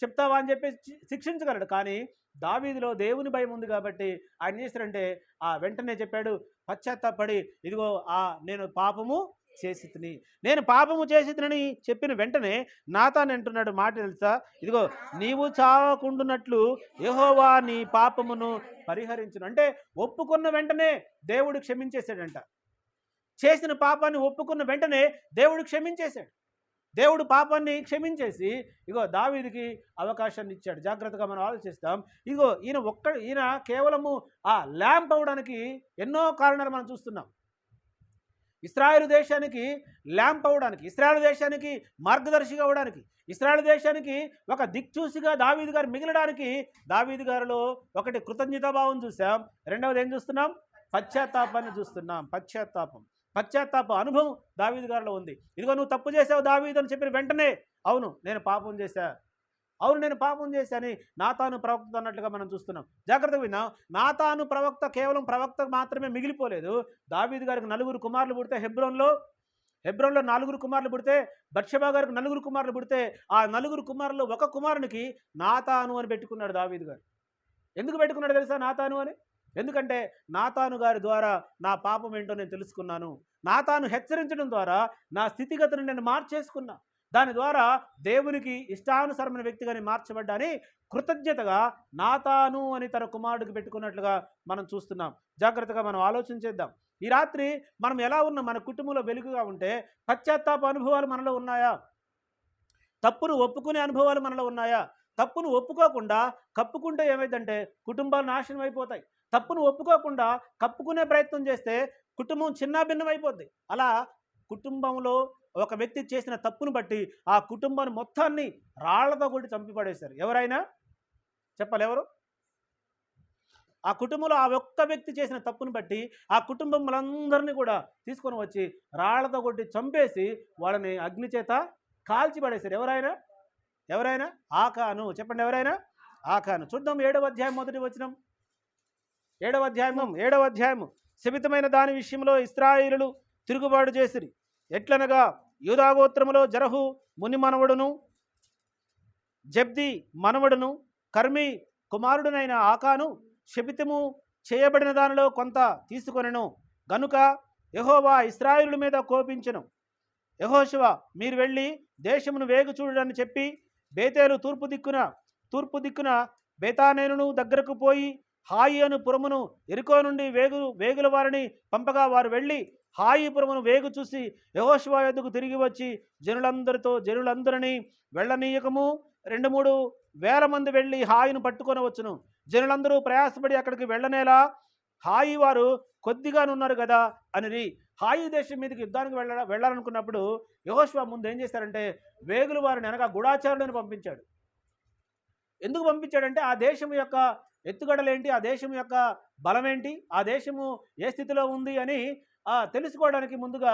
చెప్తావా అని చెప్పేసి శిక్షించగలడు. కానీ దావీదులో దేవుని భయం ఉంది కాబట్టి ఆయన చేశారంటే వెంటనే చెప్పాడు, పశ్చాత్తాపడి ఇదిగో నేను పాపము చేసి తిని, నేను పాపము చేసి తినని చెప్పిన వెంటనే నాతాను అంటున్నాడు మాట తెలుసా, ఇదిగో నీవు చావకుండునట్లు యెహోవా నీ పాపమును పరిహరించును. అంటే ఒప్పుకున్న వెంటనే దేవుడు క్షమించేశాడంట. చేసిన పాపాన్ని ఒప్పుకున్న వెంటనే దేవుడు క్షమించేశాడు. దేవుడు పాపాన్ని క్షమించేసి ఇగో దావీదుకి అవకాశాన్ని ఇచ్చాడు. జాగ్రత్తగా మనం ఆలోచిస్తాం. ఇగో ఈయన కేవలము ల్యాంప్ అవడానికి ఎన్నో కారణాలు మనం చూస్తున్నాం. ఇశ్రాయేలు దేశానికి ల్యాంప్ అవడానికి, ఇశ్రాయేలు దేశానికి మార్గదర్శిగా అవడానికి, ఇశ్రాయేలు దేశానికి ఒక దిక్చూసిగా దావీదు గారు మిగలడానికి దావీదు గారిలో ఒకటి కృతజ్ఞతాభావం చూసాం, రెండవది ఏం చూస్తున్నాం, పశ్చాత్తాపాన్ని చూస్తున్నాం. పశ్చాత్తాప అనుభవం దావీదు గారిలో ఉంది. ఇదిగో నువ్వు తప్పు చేసావు దావీదు అని చెప్పిన వెంటనే అవును నేను పాపం చేశా అని నాతాను ప్రవక్త అన్నట్లుగా మనం చూస్తున్నాం. జాగ్రత్తగా విన్నాం. నాతాను ప్రవక్త కేవలం ప్రవక్త మాత్రమే మిగిలిపోలేదు. దావీదు గారికి 4 కుమారులు పుడితే, హెబ్రోన్లో 4 కుమారులు పుడితే, బత్షెబా గారికి 4 కుమారులు పుడితే ఆ 4 కుమారులు ఒక కుమారునికి నాతాను అని పెట్టుకున్నాడు దావీదు గారు. ఎందుకు పెట్టుకున్నాడు తెలుసా నాతాను అని? ఎందుకంటే నాతాను గారి ద్వారా నా పాపం ఏంటో నేను తెలుసుకున్నాను, నాతాను హెచ్చరించడం ద్వారా నా స్థితిగతిని నేను మార్చేసుకున్నా, దాని ద్వారా దేవునికి ఇష్టానుసరమైన వ్యక్తిగా మార్చబడ్డాని కృతజ్ఞతగా నాతాను అని తన కుమారుడికి పెట్టుకున్నట్లుగా మనం చూస్తున్నాం. జాగ్రత్తగా మనం ఆలోచించేద్దాం. ఈ రాత్రి మనం ఎలా ఉన్నాం? మన కుటుంబంలో వెలుగుగా ఉంటే పశ్చాత్తాప అనుభవాలు మనలో ఉన్నాయా? తప్పును ఒప్పుకునే అనుభవాలు మనలో ఉన్నాయా? తప్పును ఒప్పుకోకుండా కప్పుకుంటే ఏమైందంటే కుటుంబాలు నాశనం అయిపోతాయి. తప్పును ఒప్పుకోకుండా కప్పుకునే ప్రయత్నం చేస్తే కుటుంబం చిన్నాభిన్నమైపోద్ది. అలా కుటుంబంలో ఒక వ్యక్తి చేసిన తప్పును బట్టి ఆ కుటుంబాన్ని మొత్తాన్ని రాళ్లతో కొట్టి చంపిపడేశారు. ఎవరైనా చెప్పాలి ఎవరు? ఆ కుటుంబంలో ఆ ఒక్క వ్యక్తి చేసిన తప్పును బట్టి ఆ కుటుంబంలందరినీ కూడా తీసుకొని వచ్చి రాళ్లతో కొట్టి చంపేసి వాళ్ళని అగ్ని చేత కాల్చిపడేశారు. ఎవరైనా ఆకాను. చెప్పండి ఎవరైనా? ఆకాను. చూద్దాం 7వ అధ్యాయం మొదటి వచనం. 7వ అధ్యాయము శపితమైన దాని విషయంలో ఇశ్రాయేలులు తిరుగుబాటు చేసిరి. ఎట్లనగా యూదాగోత్రములో జరహు ముని మనవడును, జబ్ది మనవడును, కర్మి కుమారుడునైన ఆకాను శపితము చేయబడిన దానిలో కొంత తీసుకొనెను. గనుక యెహోవా ఇశ్రాయేలుల మీద కోపించెను. యెహోషువ మీరు వెళ్ళి దేశమును వేగు చూడని చెప్పి బేతేలు తూర్పు దిక్కున బేతానేనును దగ్గరకు పోయి హాయి అను పురమును ఎరుకో నుండి వేగుల వారిని పంపగా వారు వెళ్ళి హాయి పురమును వేగు చూసి యెహోషువ యొద్దకు తిరిగి వచ్చి జనులందరినీ వెళ్ళనీయకము 2-3 వేల మంది వెళ్ళి హాయిను పట్టుకొని వచ్చును. జనులందరూ ప్రయాసపడి అక్కడికి వెళ్ళనేలా హాయి వారు కొద్దిగానున్నారు కదా అని హాయి దేశం మీదకి యుద్ధానికి వెళ్ళాలనుకున్నప్పుడు యెహోషువ ముందు ఏం చేశారంటే వేగుల వారిని అనగా గూఢాచారులను పంపించాడు. ఎందుకు పంపించాడంటే ఆ దేశం యొక్క ఎత్తుగడలేంటి, ఆ దేశం యొక్క బలమేంటి, ఆ దేశము ఏ స్థితిలో ఉంది అని తెలుసుకోవడానికి ముందుగా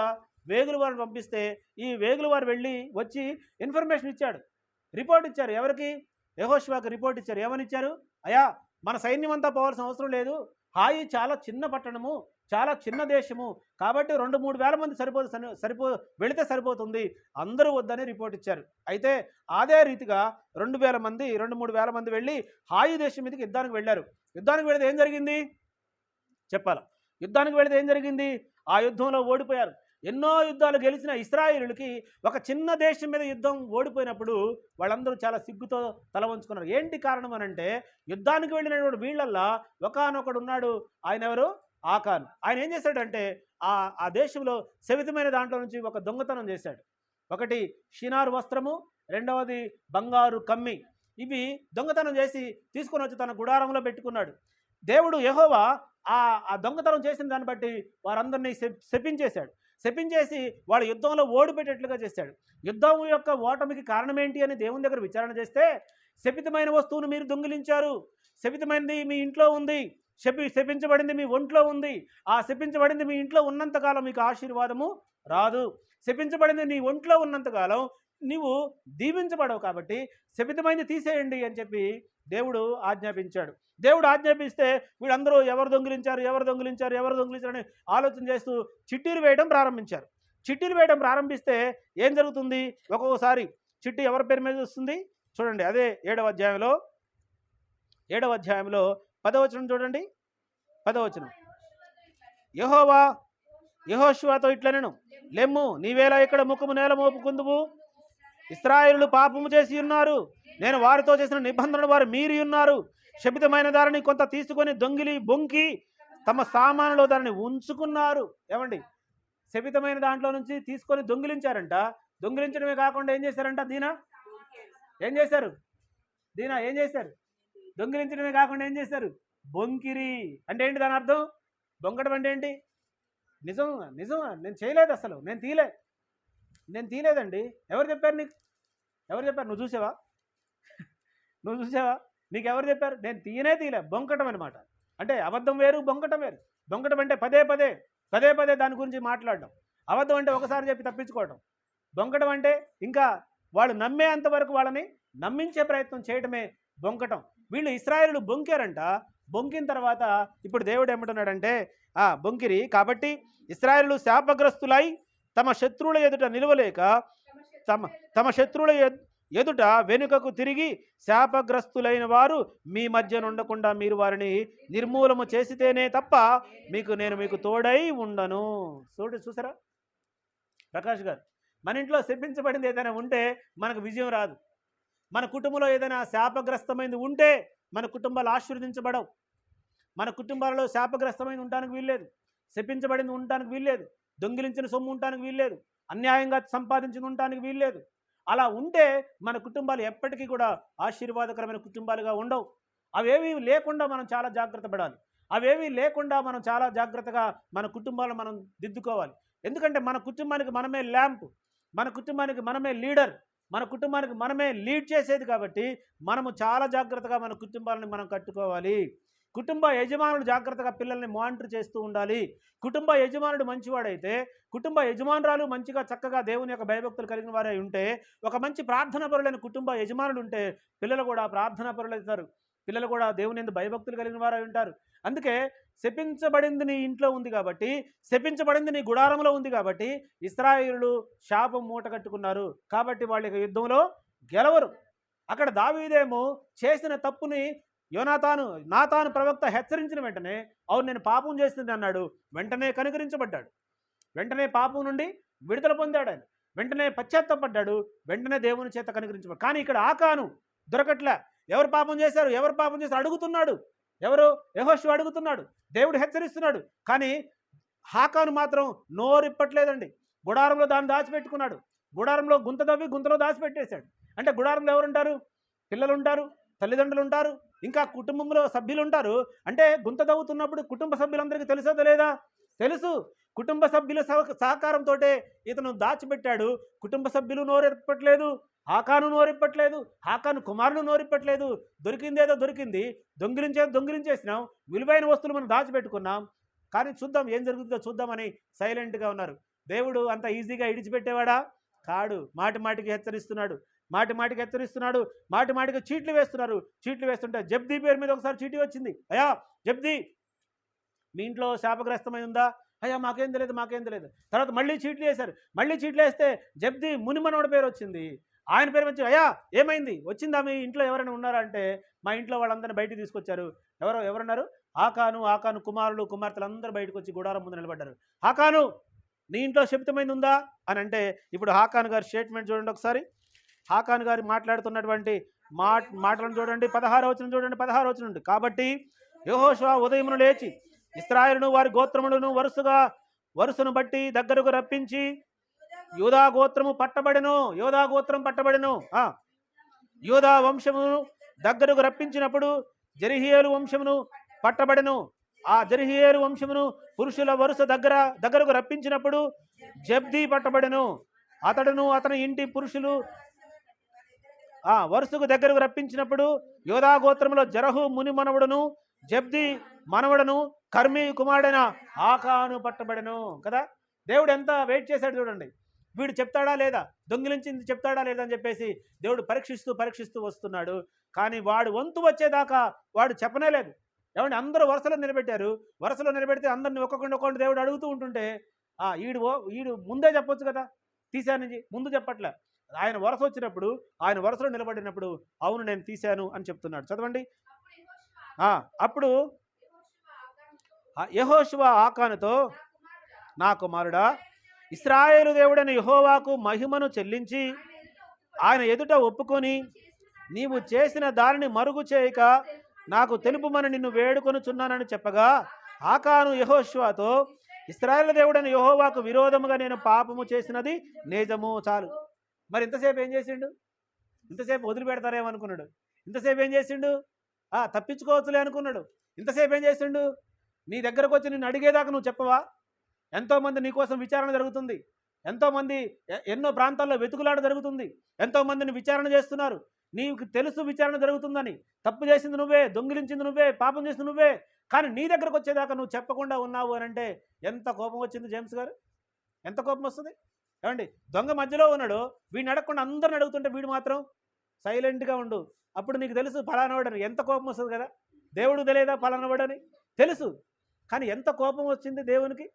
వేగుల వారిని పంపిస్తే ఈ వేగుల వారు వెళ్ళి వచ్చి ఇన్ఫర్మేషన్ ఇచ్చాడు, రిపోర్ట్ ఇచ్చారు. ఎవరికి? యెహోషువకి రిపోర్ట్ ఇచ్చారు. ఏమని ఇచ్చారు? అయ్యా మన సైన్యం అంతా పోవాల్సిన అవసరం లేదు, హాయి చాలా చిన్న పట్టణము, చాలా చిన్న దేశము, కాబట్టి 2-3 వేల మంది వెళితే సరిపోతుంది, అందరూ వద్దని రిపోర్ట్ ఇచ్చారు. అయితే అదే రీతిగా 2-3 వేల మంది వెళ్ళి హాయి దేశం మీదకి యుద్ధానికి వెళ్ళారు. యుద్ధానికి వెళితే ఏం జరిగింది చెప్పాలి. యుద్ధానికి వెళితే ఏం జరిగింది? ఆ యుద్ధంలో ఓడిపోయారు. ఎన్నో యుద్ధాలు గెలిచిన ఇశ్రాయేలులకి ఒక చిన్న దేశం మీద యుద్ధం ఓడిపోయినప్పుడు వాళ్ళందరూ చాలా సిగ్గుతో తల వంచుకున్నారు. ఏంటి కారణం అనంటే యుద్ధానికి వెళ్ళినటువంటి వీళ్ళల్లా ఒకానొకడు ఉన్నాడు. ఆయన ఎవరు? ఆకాను. ఆయన ఏం చేశాడంటే ఆ దేశంలో శవితమైన దాంట్లో నుంచి ఒక దొంగతనం చేశాడు. ఒకటి షినారు వస్త్రము, రెండవది బంగారు కమ్మి. ఇవి దొంగతనం చేసి తీసుకొని వచ్చి తన గుడారంలో పెట్టుకున్నాడు. దేవుడు యెహోవా ఆ దొంగతనం చేసిన దాన్ని బట్టి వారందరినీ శపించేశాడు. శపించేసి వాళ్ళ యుద్ధంలో ఓడిపెట్టేట్లుగా చేశాడు. యుద్ధం యొక్క ఓటమికి కారణం ఏంటి అని దేవుని దగ్గర విచారణ చేస్తే, శపితమైన వస్తువును మీరు దొంగిలించారు, శపితమైనది మీ ఇంట్లో ఉంది, శపించబడింది మీ ఒంట్లో ఉంది, ఆ శపించబడింది మీ ఇంట్లో ఉన్నంతకాలం మీకు ఆశీర్వాదము రాదు. శపించబడింది నీ ఒంట్లో ఉన్నంతకాలం నీవు దీవించబడవు. కాబట్టి శపితమైనది తీసేయండి అని చెప్పి దేవుడు ఆజ్ఞాపించాడు. దేవుడు ఆజ్ఞాపిస్తే వీళ్ళందరూ ఎవరు దొంగిలించారని ఆలోచన చేస్తూ చిట్టీలు వేయడం ప్రారంభించారు. చిట్టీలు వేయడం ప్రారంభిస్తే ఏం జరుగుతుంది? ఒక్కొక్కసారి చిట్టి ఎవరి పేరు మీద వస్తుంది చూడండి. అదే 7వ అధ్యాయంలో 10వ వచనం చూడండి. 10వ వచనం, యెహోవా యెహోషువతో ఇట్లనెను, లెమ్ము, నీవేలా ఇక్కడ ముఖము నేల మోపుకుందువు? ఇశ్రాయేలులు పాపము చేసి ఉన్నారు, నేను వారితో చేసిన నిబంధనలు వారు మీరి ఉన్నారు. శపితమైన దారిని కొంత తీసుకొని దొంగిలి బొంకి తమ సామానులో దానిని ఉంచుకున్నారు. ఏమండి, శపితమైన దాంట్లో నుంచి తీసుకొని దొంగిలించారంట. దొంగిలించడమే కాకుండా ఏం చేశారంట? ఏం చేశారు? దొంగిలించడమే కాకుండా ఏం చేశారు? బొంకిరి. అంటే ఏంటి దాని అర్థం? బొంకడం అంటే ఏంటి? నిజంగా నేను చేయలేదు, అసలు నేను తీయలేదండి. ఎవరు చెప్పారు నీకు? నువ్వు చూసావా? నీకు ఎవరు చెప్పారు? నేను తీయలే. బొంకటం అనమాట. అంటే అబద్ధం వేరు, బొంకటం వేరు. బొంకటం అంటే పదే పదే దాని గురించి మాట్లాడడం. అబద్ధం అంటే ఒకసారి చెప్పి తప్పించుకోవడం. బొంకటం అంటే ఇంకా వాళ్ళు నమ్మేంత వరకు వాళ్ళని నమ్మించే ప్రయత్నం చేయడమే బొంకటం. వీళ్ళు ఇశ్రాయేలులు బొంకారంట. బొంకిన తర్వాత ఇప్పుడు దేవుడు ఏమంటున్నాడంటే, బొంకిరి కాబట్టి ఇశ్రాయేలులు శాపగ్రస్తులై తమ శత్రువుల ఎదుట నిలవలేక తమ శత్రువుల ఎదుట వెనుకకు తిరిగి శాపగ్రస్తులైన వారు మీ మధ్య ఉండకుండా మీరు వారిని నిర్మూలము చేసితేనే తప్ప నేను మీకు తోడై ఉండను. చూసారా ప్రకాష్ గారు? మన ఇంట్లో శపించబడింది ఏదైనా ఉంటే మనకు విజయం రాదు. మన కుటుంబంలో ఏదైనా శాపగ్రస్తమైనది ఉంటే మన కుటుంబాలు ఆశీర్వదించబడవు. మన కుటుంబాలలో శాపగ్రస్తమైనది ఉండడానికి వీల్లేదు, శపించబడింది ఉండడానికి వీల్లేదు, దొంగిలించిన సొమ్ము ఉండడానికి వీల్లేదు, అన్యాయంగా సంపాదించిన ఉండడానికి వీల్లేదు. అలా ఉంటే మన కుటుంబాలు ఎప్పటికీ కూడా ఆశీర్వాదకరమైన కుటుంబాలుగా ఉండవు. అవేవి లేకుండా మనం చాలా జాగ్రత్త పడాలి. అవేవి లేకుండా మనం చాలా జాగ్రత్తగా మన కుటుంబాలను మనం దిద్దుకోవాలి. ఎందుకంటే మన కుటుంబానికి మనమే ల్యాంప్, మన కుటుంబానికి మనమే లీడర్, మన కుటుంబానికి మనమే లీడ్ చేసేది. కాబట్టి మనము చాలా జాగ్రత్తగా మన కుటుంబాలను మనం కట్టుకోవాలి. కుటుంబ యజమానుడు జాగ్రత్తగా పిల్లల్ని మానిటర్ చేస్తూ ఉండాలి. కుటుంబ యజమానుడు మంచివాడైతే, కుటుంబ యజమానురాలు మంచిగా చక్కగా దేవుని యొక్క భయభక్తులు కలిగిన వారే ఉంటే, ఒక మంచి ప్రార్థనా పరులైన కుటుంబ యజమానుడు ఉంటే పిల్లలు కూడా ప్రార్థనా పరులవుతారు. పిల్లలు కూడా దేవుని యందు భయభక్తులు కలిగిన వారే ఉంటారు. అందుకే శపించబడింది నీ ఇంట్లో ఉంది కాబట్టి, శపించబడింది నీ గుడారంలో ఉంది కాబట్టి ఇశ్రాయేలులు శాపం మూట కట్టుకున్నారు. కాబట్టి వాళ్ళ యుద్ధంలో గెలవరు. అక్కడ దావీదేమో చేసిన తప్పుని నాతాను ప్రవక్త హెచ్చరించిన వెంటనే, అవును నేను పాపం చేస్తుంది అన్నాడు. వెంటనే కనుకరించబడ్డాడు. వెంటనే పాపం నుండి విడుదల పొందాడు. ఆయన వెంటనే పశ్చాత్తపడ్డాడు. వెంటనే దేవుని చేత కనుకరించబడ్డాడు. కానీ ఇక్కడ ఆకాను దొరకట్లే. ఎవరు పాపం చేశారు అడుగుతున్నాడు. ఎవరు? యెహోషువ అడుగుతున్నాడు. దేవుడు హెచ్చరిస్తున్నాడు. కానీ ఆకాను మాత్రం నోరిప్పట్లేదండి. గుడారంలో దాన్ని దాచిపెట్టుకున్నాడు. గుడారంలో గుంత తవ్వి గుంతలో దాచిపెట్టేశాడు. అంటే గుడారంలో ఎవరుంటారు? పిల్లలు ఉంటారు, తల్లిదండ్రులు ఉంటారు, ఇంకా కుటుంబంలో సభ్యులు ఉంటారు. అంటే గుంత తవ్వుతున్నప్పుడు కుటుంబ సభ్యులందరికీ తెలుసో తెలియదా? తెలుసు. కుటుంబ సభ్యుల సహకారంతో ఇతను దాచిపెట్టాడు. కుటుంబ సభ్యులు నోరెప్పట్లేదు, ఆకాను నోరిప్పట్లేదు, ఆకాను కుమారులు నోరిప్పట్లేదు. దొరికిందేదో దొరికింది, దొంగిలించేసినాం, విలువైన వస్తువులు మనం దాచిపెట్టుకున్నాం. కానీ చూద్దాం ఏం జరుగుతుందో చూద్దామని సైలెంట్గా ఉన్నారు. దేవుడు అంత ఈజీగా ఇడిచిపెట్టేవాడా? కాడు. మాటికి హెచ్చరిస్తున్నాడు. మాటికి చీట్లు వేస్తున్నారు. చీట్లు వేస్తుంటే జబ్దీ పేరు మీద ఒకసారి చీటీ వచ్చింది. అయ్యా జబ్దీ, మీ ఇంట్లో శాపగ్రస్తమై ఉందా? అయ్యా మాకేం తెలియదు. తర్వాత మళ్ళీ చీట్లు వేశారు. మళ్ళీ చీట్లు వేస్తే జబ్దీ మునిమనోడి పేరు వచ్చింది. ఆయన పేరు వచ్చి, అయ్యా ఏమైంది, వచ్చిందా, మీ ఇంట్లో ఎవరైనా ఉన్నారా అంటే, మా ఇంట్లో వాళ్ళందరినీ బయటికి తీసుకొచ్చారు. ఎవరున్నారు? ఆకాను కుమారులు కుమార్తెలు అందరూ బయటకు వచ్చి గుడారం ముందు నిలబడ్డారు. ఆకాను, నీ ఇంట్లో శపితమైంది ఉందా అని అంటే, ఇప్పుడు ఆకాను గారి స్టేట్మెంట్ చూడండి ఒకసారి. ఆకాను గారు మాట్లాడుతున్నటువంటి మాటలను చూడండి. 16వ వచనం నుండి. కాబట్టి యెహోషువ ఉదయమును లేచి ఇశ్రాయేలును వారి గోత్రములను వరుసగా వరుసను బట్టి దగ్గరకు రప్పించి యూదా గోత్రము పట్టబడెను. యూదా గోత్రం పట్టబడెను. యూదా వంశమును దగ్గరకు రప్పించినప్పుడు జెరహీయేలు వంశమును పట్టబడెను. ఆ జెరహీయేలు వంశమును పురుషుల వరుస దగ్గరకు రప్పించినప్పుడు జబ్ది పట్టబడెను. అతడును అతని ఇంటి పురుషులు వరుసకు దగ్గరకు రప్పించినప్పుడు యోధా గోత్రములో జరహు ముని మనవడును జబ్ది మనవడను కర్మి కుమారుడైన ఆకాను పట్టబడెను. కదా, దేవుడు ఎంత వెయిట్ చేశాడు చూడండి. వీడు చెప్తాడా లేదా, దొంగిలించింది చెప్తాడా లేదా అని చెప్పేసి దేవుడు పరీక్షిస్తూ వస్తున్నాడు. కానీ వాడు వంతు వచ్చేదాకా వాడు చెప్పనే లేదు. ఏమంటే అందరూ వరుసలో నిలబెట్టారు. వరుసలో నిలబెడితే అందరిని ఒక్కొక్కటి దేవుడు అడుగుతూ ఉంటుంటే ఈడు ముందే చెప్పొచ్చు కదా, తీశాను ముందు చెప్పట్లే. ఆయన వరుస వచ్చినప్పుడు, ఆయన వరుసలో నిలబడినప్పుడు అవును నేను తీశాను అని చెప్తున్నాడు. చదవండి. అప్పుడు యెహోషువ ఆకానుతో, నా కుమారుడా, ఇశ్రాయేలు దేవుడైన యెహోవాకు మహిమను చెల్లించి ఆయన ఎదుట ఒప్పుకొని నీవు చేసిన దానిని మరుగు చేయక నాకు తెలుపుమని నిన్ను వేడుకొనుచున్నానని చెప్పగా, ఆకాను యెహోషువతో, ఇశ్రాయేలు దేవుడైన యెహోవాకు విరోధముగా నేను పాపము చేసినది నిజము. చాలు. మరి ఇంతసేపు ఏం చేసిండు? ఇంతసేపు వదిలిపెడతారేమనుకున్నాడు. ఇంతసేపు ఏం చేసిండు? తప్పించుకోవచ్చులే అనుకున్నాడు. ఇంతసేపు ఏం చేసిండు? నీ దగ్గరకు వచ్చి నిన్ను అడిగేదాకా నువ్వు చెప్పవా? ఎంతోమంది నీకోసం విచారణ జరుగుతుంది. ఎంతోమంది ఎన్నో ప్రాంతాల్లో వెతుకులాట జరుగుతుంది. ఎంతోమందిని విచారణ చేస్తున్నారు. నీకు తెలుసు విచారణ జరుగుతుందని. తప్పు చేసింది నువ్వే, దొంగిలించింది నువ్వే, పాపం చేసింది నువ్వే. కానీ నీ దగ్గరకు వచ్చేదాకా నువ్వు చెప్పకుండా ఉన్నావు అని అంటే ఎంత కోపం వచ్చింది జేమ్స్ గారు? ఎంత కోపం వస్తుంది? ఏమండి, దొంగ మధ్యలో ఉన్నాడు, వీడిని అడగకుండా అందరిని అడుగుతుంటే వీడు మాత్రం సైలెంట్గా ఉండు. అప్పుడు నీకు తెలుసు ఫలానవాడని. ఎంత కోపం వస్తుంది కదా. దేవుడు తెలియదా ఫలానవాడని? తెలుసు. కానీ ఎంత కోపం వచ్చింది దేవునికి.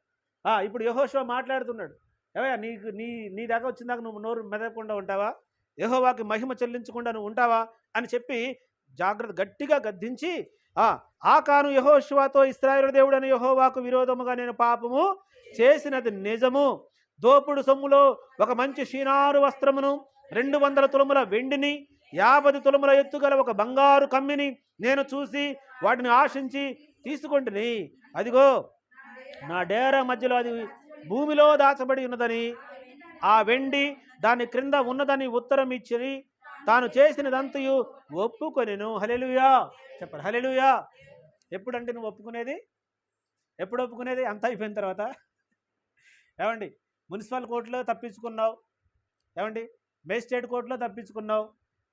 ఇప్పుడు యెహోషువ మాట్లాడుతున్నాడు. ఏవయ్యా, నీ దాకా వచ్చిన దాకా నువ్వు నోరు మెదపకుండా ఉంటావా? యెహోవాకి మహిమ చెల్లించకుండా నువ్వు ఉంటావా అని చెప్పి గట్టిగా గద్దించి, ఆకాను యెహోషువతో, ఇశ్రాయేలు దేవుడైన యెహోవాకు విరోధముగా నేను పాపము చేసినది నిజము. దోపుడు సొమ్ములో ఒక మంచి షీనారు వస్త్రమును, 200 తులముల వెండిని, 50 తులముల ఎత్తుగల ఒక బంగారు కమ్మిని నేను చూసి వాటిని ఆశించి తీసుకొంటిని. అదిగో నా డేరా మధ్యలో అది భూమిలో దాచబడి ఉన్నదని, ఆ వెండి దాని క్రింద ఉన్నదని ఉత్తరం ఇచ్చి తాను చేసినదంతయు ఒప్పుకొనెను. హల్లెలూయా చెప్పండి. హల్లెలూయా. ఎప్పుడంటే నువ్వు ఒప్పుకునేది? ఎప్పుడు ఒప్పుకునేది? అంత అయిపోయిన తర్వాత. ఏమండి, మున్సిపల్ కోర్టులో తప్పించుకున్నావు, ఏమండి, మేజిస్ట్రేట్ కోర్టులో తప్పించుకున్నావు,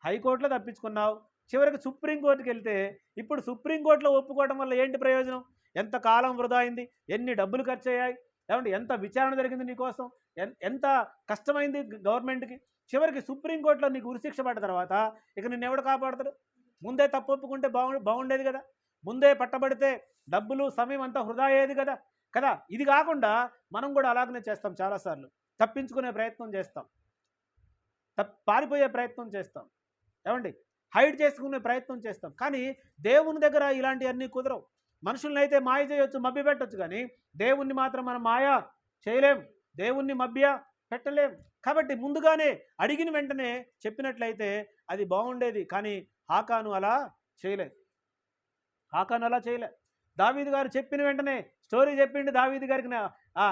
హైకోర్టులో తప్పించుకున్నావు, చివరికి సుప్రీంకోర్టుకి వెళ్తే ఇప్పుడు సుప్రీంకోర్టులో ఒప్పుకోవడం వల్ల ఏంటి ప్రయోజనం? ఎంత కాలం వృధా అయింది, ఎన్ని డబ్బులు ఖర్చు అయ్యాయి, ఏమంటే ఎంత విచారణ జరిగింది నీకోసం, ఎంత కష్టమైంది గవర్నమెంట్కి. చివరికి సుప్రీంకోర్టులో నీకు ఉరిశిక్ష పడ్డ తర్వాత ఇక నిన్ను ఎవడు కాపాడతాడు? ముందే తప్పు ఒప్పుకుంటే బాగుండేది కదా. ముందే పట్టబడితే డబ్బులు సమయం అంతా వృధా అయ్యేది కదా. ఇది కాకుండా మనం కూడా అలాగనే చేస్తాం. చాలాసార్లు తప్పించుకునే ప్రయత్నం చేస్తాం, పారిపోయే ప్రయత్నం చేస్తాం, ఏమండి, హైడ్ చేసుకునే ప్రయత్నం చేస్తాం. కానీ దేవుని దగ్గర ఇలాంటివన్నీ కుదరవు. మనుషుల్ని అయితే మాయ చేయొచ్చు, మభ్య పెట్టచ్చు, కానీ దేవుణ్ణి మాత్రం మనం మాయ చేయలేం, దేవుణ్ణి మభ్య పెట్టలేం. కాబట్టి ముందుగానే అడిగిన వెంటనే చెప్పినట్లయితే అది బాగుండేది. కానీ ఆకాను అలా చేయలేదు. దావీదు గారు చెప్పిన వెంటనే స్టోరీ చెప్పిండు. దావీదు గారికి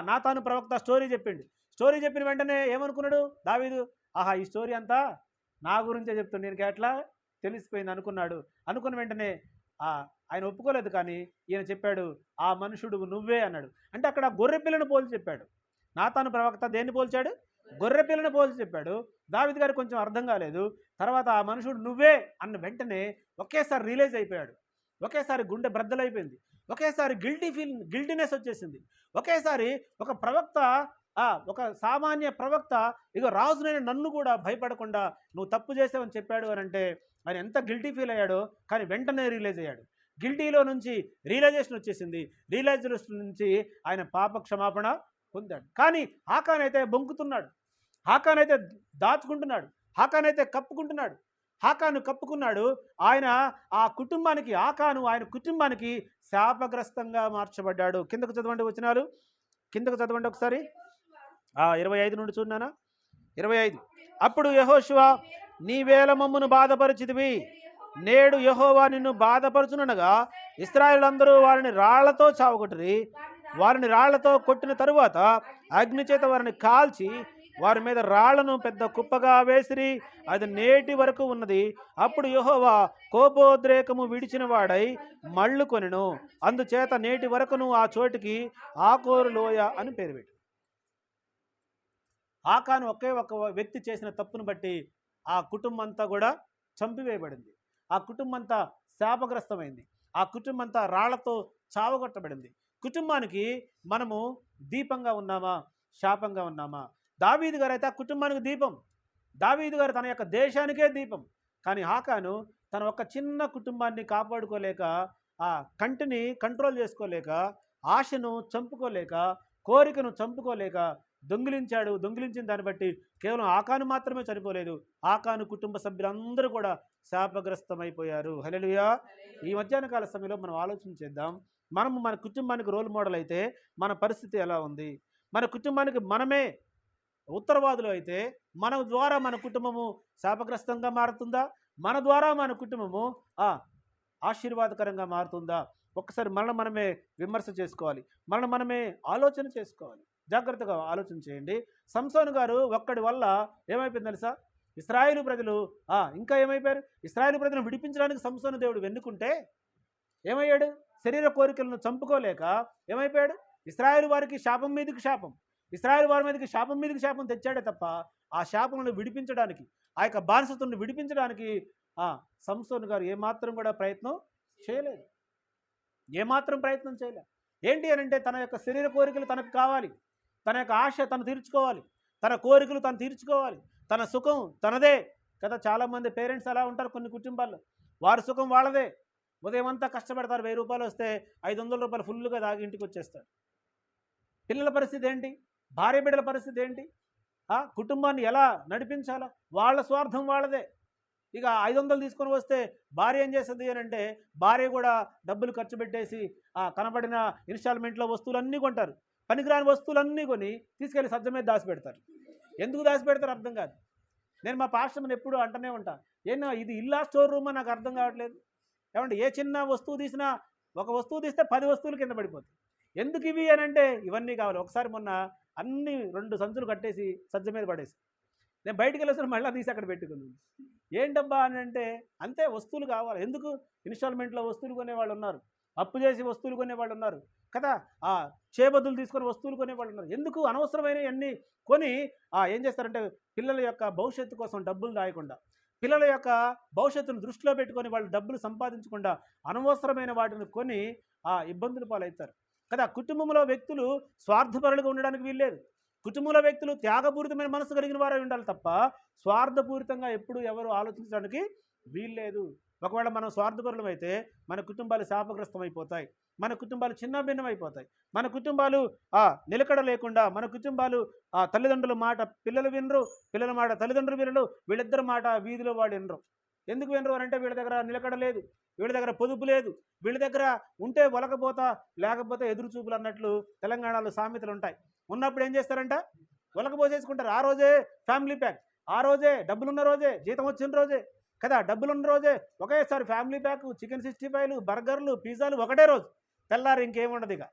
నాతాను ప్రవక్త స్టోరీ చెప్పిండు. స్టోరీ చెప్పిన వెంటనే ఏమనుకున్నాడు దావీదు? ఈ స్టోరీ అంతా నా గురించే చెప్తుండే, నేను ఎట్లా తెలిసిపోయింది అనుకున్నాడు. అనుకున్న వెంటనే ఆయన ఒప్పుకోలేదు. కానీ ఈయన చెప్పాడు, ఆ మనుషుడు నువ్వే అన్నాడు. అంటే అక్కడ గొర్రె పిల్లను పోల్చి చెప్పాడు. నాతాను ప్రవక్త దేన్ని పోల్చాడు? గొర్రె పిల్లను పోల్చి చెప్పాడు. దావీదు గారికి కొంచెం అర్థం కాలేదు. తర్వాత ఆ మనుషుడు నువ్వే అన్న వెంటనే ఒకేసారి రియలైజ్ అయిపోయాడు. ఒకేసారి గుండె బ్రద్దలైపోయింది. ఒకేసారి గిల్టీనెస్ వచ్చేసింది. ఒకేసారి ఒక ప్రవక్త, ఒక సామాన్య ప్రవక్త, ఇక రాజునైన నన్ను కూడా భయపడకుండా నువ్వు తప్పు చేసావని చెప్పాడు అని అంటే ఆయన ఎంత గిల్టీ ఫీల్ అయ్యాడో. కానీ వెంటనే రియలైజ్ అయ్యాడు. గిల్టీలో నుంచి రియలైజేషన్ వచ్చేసింది. రియలైజేషన్ నుంచి ఆయన పాప క్షమాపణ పొందాడు. కానీ ఆకానైతే బొంకుతున్నాడు, ఆకానైతే దాచుకుంటున్నాడు, ఆకానైతే కప్పుకుంటున్నాడు. ఆకాను కప్పుకున్నాడు. ఆయన ఆకాను ఆయన కుటుంబానికి శాపగ్రస్తంగా మార్చబడ్డాడు. కిందకు చదవండి వచనాలు, కిందకు చదవండి ఒకసారి. 25 నుండి చూడనా? 25. అప్పుడు యెహోషువ, నీవేళ మమ్మును బాధపరిచితివి, నేడు యెహోవా నిన్ను బాధపరచుననగా ఇశ్రాయేలులందరూ వారిని రాళ్లతో చావగొట్టిరి. వారిని రాళ్లతో కొట్టిన తరువాత అగ్ని చేత వారిని కాల్చి వారి మీద రాళ్లను పెద్ద కుప్పగా వేసిరి, అది నేటి వరకు ఉన్నది. అప్పుడు యెహోవా కోపోద్రేకము విడిచిన వాడై మళ్ళు కొనెను, అందుచేత నేటి వరకును ఆ చోటికి ఆకోరు లోయ అని పేరు పెట్టి. ఆకాను ఒకే ఒక వ్యక్తి చేసిన తప్పును బట్టి ఆ కుటుంబం అంతా కూడా చంపివేయబడింది. ఆ కుటుంబం అంతా శాపగ్రస్తమైంది. ఆ కుటుంబం అంతా రాళ్లతో చావగొట్టబడింది. కుటుంబానికి మనము దీపంగా ఉన్నామా, శాపంగా ఉన్నామా? దావీదు గారు అయితే ఆ కుటుంబానికి దీపం. దావీదు గారు తన యొక్క దేశానికే దీపం. కానీ ఆకాను తన ఒక చిన్న కుటుంబాన్ని కాపాడుకోలేక, ఆ కంటిని కంట్రోల్ చేసుకోలేక, ఆశను చంపుకోలేక, కోరికను చంపుకోలేక దొంగిలించాడు. దొంగిలించిన దాన్ని బట్టి కేవలం ఆకాను మాత్రమే చనిపోలేదు, ఆకాను కుటుంబ సభ్యులందరూ కూడా శాపగ్రస్తమైపోయారు. హల్లెలూయా. ఈ మధ్యాహ్న కాల సమయంలో మనం ఆలోచన చేద్దాం. మనము మన కుటుంబానికి రోల్ మోడల్ అయితే మన పరిస్థితి ఎలా ఉంది? మన కుటుంబానికి మనమే ఉత్తరవాదులు అయితే మన ద్వారా మన కుటుంబము శాపగ్రస్తంగా మారుతుందా? మన ద్వారా మన కుటుంబము ఆశీర్వాదకరంగా మారుతుందా? ఒక్కసారి మనమే విమర్శ చేసుకోవాలి, మనమే ఆలోచన చేసుకోవాలి. జాగ్రత్తగా ఆలోచన చేయండి. సంసోను గారు ఒక్కడి వల్ల ఏమైపోయింది తెలుసా? ఇశ్రాయేలు ప్రజలు ఇంకా ఏమైపోయారు? ఇశ్రాయేలు ప్రజలను విడిపించడానికి సంసోను దేవుడు వెన్నుకుంటే ఏమయ్యాడు? శరీర కోరికలను చంపుకోలేక ఏమైపోయాడు? ఇశ్రాయేలు వారికి శాపం మీదకి శాపం, ఇశ్రాయేలు వారి మీదకి శాపం మీదకి శాపం తెచ్చాడే తప్ప ఆ శాపములను విడిపించడానికి, ఆ యొక్క బానిసత్వాన్ని విడిపించడానికి సంసోను గారు ఏమాత్రం కూడా ప్రయత్నం చేయలేదు. ఏమాత్రం ప్రయత్నం చేయలేదు. ఏంటి అని అంటే తన యొక్క శరీర కోరికలు తనకు కావాలి, తన యొక్క ఆశ తను తీర్చుకోవాలి, తన కోరికలు తను తీర్చుకోవాలి, తన సుఖం తనదే కదా. చాలామంది పేరెంట్స్ అలా ఉంటారు. కొన్ని కుటుంబాల్లో వారి సుఖం వాళ్ళదే. ఉదయం అంతా కష్టపడతారు, 1000 రూపాయలు వస్తే 500 రూపాయలు ఫుల్గా దాగి ఇంటికి వచ్చేస్తారు. పిల్లల పరిస్థితి ఏంటి? భార్య బిడ్డల పరిస్థితి ఏంటి? కుటుంబాన్ని ఎలా నడిపించాలా? వాళ్ళ స్వార్థం వాళ్ళదే. ఇక 500 తీసుకొని వస్తే భార్య ఏం చేస్తుంది అని అంటే, భార్య కూడా డబ్బులు ఖర్చు పెట్టేసి కనబడిన ఇన్స్టాల్మెంట్లో వస్తువులన్నీ కొంటారు. పనికిరాని వస్తువులన్నీ కొని తీసుకెళ్ళి సజ్జ మీద దాచిపెడతారు. ఎందుకు దాచిపెడతారు అర్థం కాదు. నేను మా పాస్టర్ని ఎప్పుడు అంటూనే ఉంటా, ఏనా ఇది ఇల్లా స్టోర్ రూమా నాకు అర్థం కావట్లేదు. ఏమంటే ఏ చిన్న వస్తువు తీసినా, ఒక వస్తువు తీస్తే 10 వస్తువులు కింద పడిపోతాయి. ఎందుకు ఇవి అని అంటే ఇవన్నీ కావాలి. ఒకసారి మొన్న అన్ని 2 సంచులు కట్టేసి సజ్జ మీద పడేసి నేను బయటికి వెళ్ళొచ్చిన మళ్ళీ తీసి అక్కడ పెట్టుకున్నాను. ఏంటబ్బా అని అంటే అంతే, వస్తువులు కావాలి. ఎందుకు? ఇన్స్టాల్మెంట్లో వస్తువులు కొనేవాళ్ళు ఉన్నారు, అప్పు చేసి వస్తువులు కొనేవాళ్ళు ఉన్నారు కదా, చేబదులు తీసుకొని వస్తువులు కొనేవాళ్ళు ఉన్నారు. ఎందుకు? అనవసరమైనవి అన్నీ కొని ఏం చేస్తారంటే పిల్లల యొక్క భవిష్యత్తు కోసం డబ్బులు దాయకుండా, పిల్లల యొక్క భవిష్యత్తును దృష్టిలో పెట్టుకొని వాళ్ళు డబ్బులు సంపాదించకుండా అనవసరమైన వాటిని కొని ఇబ్బందులు పాలవుతారు కదా. కుటుంబంలో వ్యక్తులు స్వార్థపరులుగా ఉండడానికి వీల్లేదు. కుటుంబంలో వ్యక్తులు త్యాగపూరితమైన మనసు కలిగిన వారే ఉండాలి తప్ప స్వార్థపూరితంగా ఎప్పుడు ఎవరు ఆలోచించడానికి వీల్లేదు. ఒకవేళ మనం స్వార్థపరులం అయితే మన కుటుంబాలు శాపగ్రస్తం అయిపోతాయి, మన కుటుంబాలు చిన్న భిన్నమైపోతాయి, మన కుటుంబాలు నిలకడ లేకుండా, మన కుటుంబాలు తల్లిదండ్రుల మాట పిల్లలు వినరు, పిల్లల మాట తల్లిదండ్రులు వినరు, వీళ్ళిద్దరి మాట వీధిలో వాళ్ళు వినరు. ఎందుకు వినరు అని అంటే వీళ్ళ దగ్గర నిలకడ లేదు, వీళ్ళ దగ్గర పొదుపు లేదు, వీళ్ళ దగ్గర ఉంటే ఒలకపోతా లేకపోతే ఎదురు చూపులు అన్నట్లు తెలంగాణలో సామెతలు ఉంటాయి. ఉన్నప్పుడు ఏం చేస్తారంట? ఒలకపోసేసుకుంటారు. ఆ రోజే ఫ్యామిలీ ప్యాక్, ఆ రోజే డబ్బులున్న రోజే, జీతం వచ్చిన రోజే కదా, డబ్బులున్న రోజే ఒకేసారి ఫ్యామిలీ ప్యాక్, చికెన్ 65లు, బర్గర్లు, పిజ్జాలు ఒకటే రోజు. తెల్లారు ఇంకేముండదు. ఇక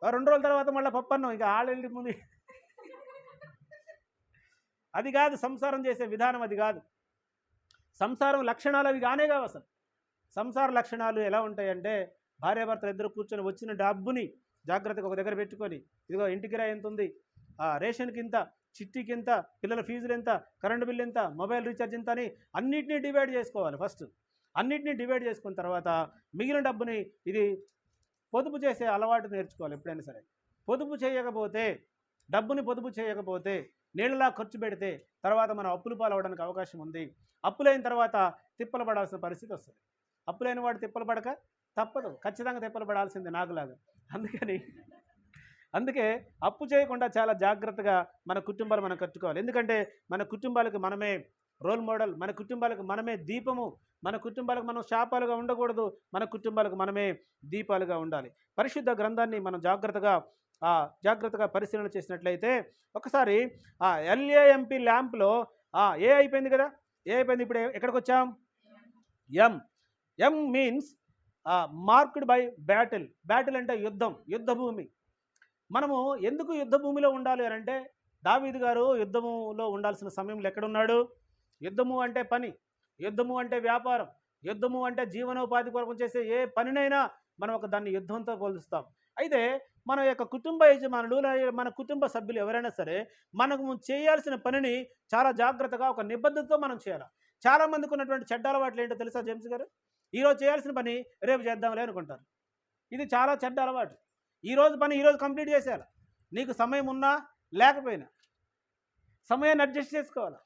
2 రోజుల తర్వాత మళ్ళీ పప్పన్నం, ఇక ఆళ్ళెళ్ళి ముందు. అది కాదు సంసారం చేసే విధానం, అది కాదు సంసారం లక్షణాలు. అవి కానే కావు అసలు. సంసార లక్షణాలు ఎలా ఉంటాయంటే, భార్యాభర్తలు ఇద్దరు కూర్చొని వచ్చిన డబ్బుని జాగ్రత్తగా ఒక దగ్గర పెట్టుకొని, ఇదిగో ఇంటి కిరాయి ఎంత ఉంది, రేషన్కి ఇంత, చిట్టీకి ఎంత, పిల్లల ఫీజులు ఎంత, కరెంటు బిల్లు ఎంత, మొబైల్ రీఛార్జ్ ఎంత అని అన్నిటినీ డివైడ్ చేసుకోవాలి. ఫస్ట్ అన్నిటినీ డివైడ్ చేసుకున్న తర్వాత మిగిలిన డబ్బుని ఇది పొదుపు చేసే అలవాటు నేర్చుకోవాలి. ఎప్పుడైనా సరే పొదుపు చేయకపోతే, డబ్బుని పొదుపు చేయకపోతే, నీళ్ళలా ఖర్చు పెడితే తర్వాత మనం అప్పులు పాలవడానికి అవకాశం ఉంది. అప్పులైన తర్వాత తిప్పలు పడాల్సిన పరిస్థితి వస్తుంది. అప్పులైన వాడు తిప్పలు పడక తప్పదు, ఖచ్చితంగా తిప్పలు పడాల్సిందే నాకులాగా. అందుకే అప్పు చేయకుండా చాలా జాగ్రత్తగా మన కుటుంబాలు మనం కట్టుకోవాలి. ఎందుకంటే మన కుటుంబాలకు మనమే రోల్ మోడల్, మన కుటుంబాలకు మనమే దీపము, మన కుటుంబాలకు మనం శాపాలుగా ఉండకూడదు, మన కుటుంబాలకు మనమే దీపాలుగా ఉండాలి. పరిశుద్ధ గ్రంథాన్ని మనం జాగ్రత్తగా పరిశీలన చేసినట్లయితే ఒకసారి LAMP ల్యాంప్లో ఏ అయిపోయింది కదా, ఏ అయిపోయింది. ఇప్పుడు ఎక్కడికి వచ్చాం? M means marked by battle. Battle అంటే యుద్ధం, యుద్ధ భూమి మనము ఎందుకు యుద్ధ భూమిలో ఉండాలి అని అంటే, దావీదు గారు యుద్ధములో ఉండాల్సిన సమయంలో ఎక్కడున్నాడు? యుద్ధము అంటే పని, యుద్ధము అంటే వ్యాపారం, యుద్ధము అంటే జీవనోపాధి కొరకు చేసే ఏ పనినైనా మనం ఒక దాన్ని యుద్ధంతో పోలుస్తాం. అయితే మన యొక్క కుటుంబ యజమానులు, మన కుటుంబ సభ్యులు ఎవరైనా సరే మనము చేయాల్సిన పనిని చాలా జాగ్రత్తగా ఒక నిబద్ధతతో మనం చేయాలి. చాలామందికి ఉన్నటువంటి చెడ్డ అలవాట్లు ఏంటో తెలుసా జేమ్స్ గారు? ఈరోజు చేయాల్సిన పని రేపు చేద్దాంలే అనుకుంటారు. ఇది చాలా చెడ్డ అలవాటు. ఈరోజు పని ఈరోజు కంప్లీట్ చేసేయాలి. నీకు సమయం ఉన్నా లేకపోయినా సమయాన్ని అడ్జస్ట్ చేసుకోవాలి.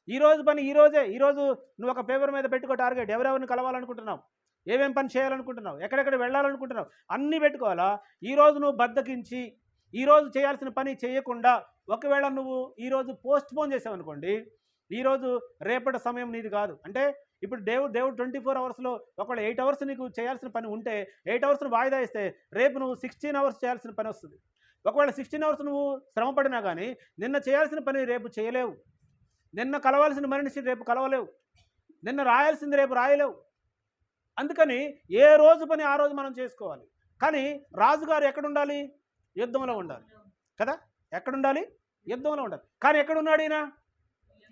ఈరోజు పని ఈరోజు నువ్వు ఒక పేపర్ మీద పెట్టుకో టార్గెట్. ఎవరెవరిని కలవాలనుకుంటున్నావు, ఏమేం పని చేయాలనుకుంటున్నావు, ఎక్కడెక్కడ వెళ్ళాలనుకుంటున్నావు, అన్నీ పెట్టుకోవాలా. ఈరోజు నువ్వు బద్దకించి ఈరోజు చేయాల్సిన పని చేయకుండా ఒకవేళ నువ్వు ఈరోజు పోస్ట్పోన్ చేసావు అనుకోండి, ఈరోజు రేపటి సమయం నీది కాదు. అంటే ఇప్పుడు దేవుడు 24 అవర్స్లో ఒకవేళ 8 అవర్స్ నీకు చేయాల్సిన పని ఉంటే 8 అవర్స్ను వాయిదా ఇస్తే రేపు నువ్వు 16 అవర్స్ చేయాల్సిన పని వస్తుంది. ఒకవేళ 16 అవర్స్ నువ్వు శ్రమపడినా కానీ నిన్న చేయాల్సిన పని రేపు చేయలేవు. నిన్న కలవాల్సిన మనిషి రేపు కలవలేవు. నిన్న రాయాల్సింది రేపు రాయలేవు. అందుకని ఏ రోజు పని ఆ రోజు మనం చేసుకోవాలి. కానీ రాజుగారు ఎక్కడుండాలి? యుద్ధంలో ఉండాలి కదా. ఎక్కడుండాలి? యుద్ధంలో ఉండాలి. కానీ ఎక్కడున్నాడు ఈయన?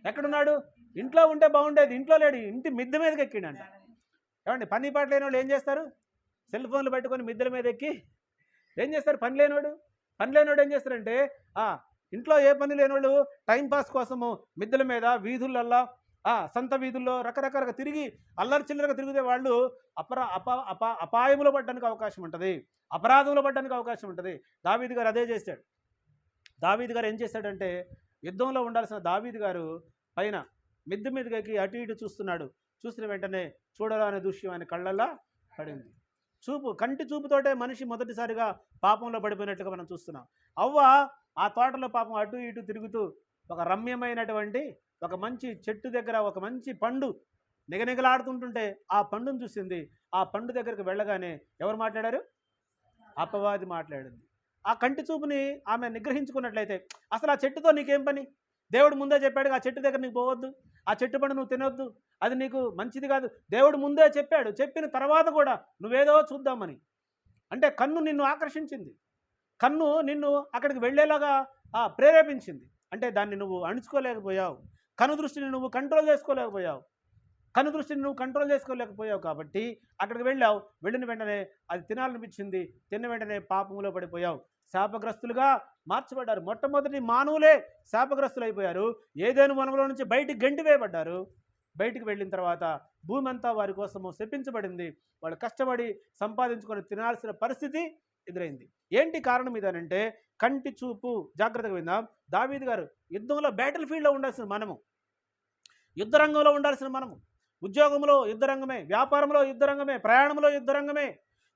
ఎక్కడున్నాడు? ఇంట్లో ఉంటే బాగుండేది. ఇంట్లో లేడు, ఇంటి మిద్దె మీదకి ఎక్కిండంట. ఏమండి, పని పాట లేని వాళ్ళు ఏం చేస్తారు? సెల్ ఫోన్లు పెట్టుకొని మిద్దెల మీద ఎక్కి ఏం చేస్తారు? పని లేనివాడు ఏం చేస్తారంటే ఇంట్లో ఏ పని లేనివాళ్ళు టైంపాస్ కోసము మిద్దెల మీద వీధులల్లో సంత వీధుల్లో రకరకాలుగా తిరిగి అల్లరి చిల్లరగా తిరిగితే వాళ్ళు అపాయములో పడడానికి అవకాశం ఉంటుంది, అపరాధంలో పడడానికి అవకాశం ఉంటుంది. దావీదు గారు అదే చేశాడు. దావీదు గారు ఏం చేశాడంటే, యుద్ధంలో ఉండాల్సిన దావీదు గారు పైన మిద్దె మీదకి అటు ఇటు చూస్తున్నాడు. చూసిన వెంటనే చూడరాని దృశ్యం ఆయన కళ్ళల్లా పడింది. కంటి చూపుతోటే మనిషి మొదటిసారిగా పాపంలో పడిపోయినట్లుగా మనం చూస్తున్నాం. అవ్వ ఆ తోటలో పాపం అటు ఇటు తిరుగుతూ ఒక రమ్యమైనటువంటి ఒక మంచి చెట్టు దగ్గర ఒక మంచి పండు నిగనిగలాడుతుంటుంటే ఆ పండును చూసింది. ఆ పండు దగ్గరికి వెళ్ళగానే ఎవరు మాట్లాడారు? అపవాది మాట్లాడింది. ఆ కంటి చూపుని ఆమె నిగ్రహించుకున్నట్లయితే అసలు ఆ చెట్టుతో నీకేం పని? దేవుడు ముందే చెప్పాడు ఆ చెట్టు దగ్గర నీకు పోవద్దు, ఆ చెట్టు పండు నువ్వు తినొద్దు, అది నీకు మంచిది కాదు. దేవుడు ముందే చెప్పాడు. చెప్పిన తర్వాత కూడా నువ్వేదో చూద్దామని అంటే కన్ను నిన్ను ఆకర్షించింది, కన్ను నిన్ను అక్కడికి వెళ్ళేలాగా ప్రేరేపించింది. అంటే దాన్ని నువ్వు అణుచుకోలేకపోయావు, కను దృష్టిని నువ్వు కంట్రోల్ చేసుకోలేకపోయావు కాబట్టి అక్కడికి వెళ్ళావు. వెళ్ళిన వెంటనే అది తినాలనిపించింది, తిన్న వెంటనే పాపంలో పడిపోయావు. శాపగ్రస్తులుగా మార్చబడ్డారు. మొట్టమొదటి మానవులే శాపగ్రస్తులు అయిపోయారు. ఏదేను వనంలో నుంచి బయటికి గంటి వేయబడ్డారు. బయటికి వెళ్ళిన తర్వాత భూమి అంతా వారి కోసము శపించబడింది. వాళ్ళు కష్టపడి సంపాదించుకొని తినాల్సిన పరిస్థితి ఎదురైంది. ఏంటి కారణం ఇదనంటే కంటి చూపు. జాగ్రత్తగా విందాం. దావీదు గారు యుద్ధంలో బ్యాటిల్ ఫీల్డ్లో ఉండాల్సిన మనము, యుద్ధరంగంలో ఉండాల్సిన మనము, ఉద్యోగంలో యుద్ధరంగమే, వ్యాపారంలో యుద్ధరంగమే, ప్రయాణంలో యుద్ధరంగమే,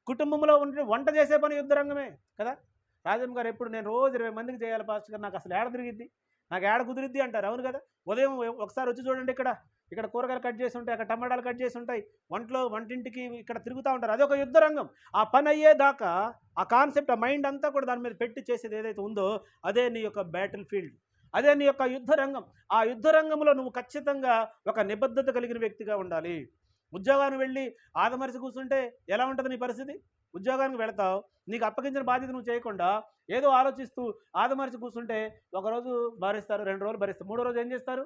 కుటుంబంలో ఉంటే వంట చేసే పని యుద్ధరంగమే కదా. రాజమ్మ గారు ఎప్పుడు నేను రోజు 20 మందికి చేయాలి పాస్టర్ గారు, నాకు అసలు ఏడ తిరిగిద్ది, నాకు ఏడ కుదిరిద్ది అంటారు. అవును కదా. ఉదయం ఒకసారి వచ్చి చూడండి, ఇక్కడ కూరగాయలు కట్ చేసి ఉంటాయి, అక్కడ టమాటాలు కట్ చేసి ఉంటాయి, వంటింటికి ఇక్కడ తిరుగుతూ ఉంటారు. అది ఒక యుద్ధ రంగం. ఆ పని అయ్యేదాకా ఆ కాన్సెప్ట్, ఆ మైండ్ అంతా కూడా దాని మీద పెట్టి చేసేది ఏదైతే ఉందో అదే నీ యొక్క బ్యాటిల్ ఫీల్డ్, అదే నీ యొక్క యుద్ధ రంగం. ఆ యుద్ధ రంగంలో నువ్వు ఖచ్చితంగా ఒక నిబద్ధత కలిగిన వ్యక్తిగా ఉండాలి. ఉద్యోగానికి వెళ్ళి ఆదమరిచి కూర్చుంటే ఎలా ఉంటుంది నీ పరిస్థితి? ఉద్యోగానికి వెళతావు, నీకు అప్పగించిన బాధ్యత నువ్వు చేయకుండా ఏదో ఆలోచిస్తూ ఆదమరిచి కూర్చుంటే ఒకరోజు భరిస్తారు, 2 రోజులు భరిస్తారు, 3వ రోజు ఏం చేస్తారు?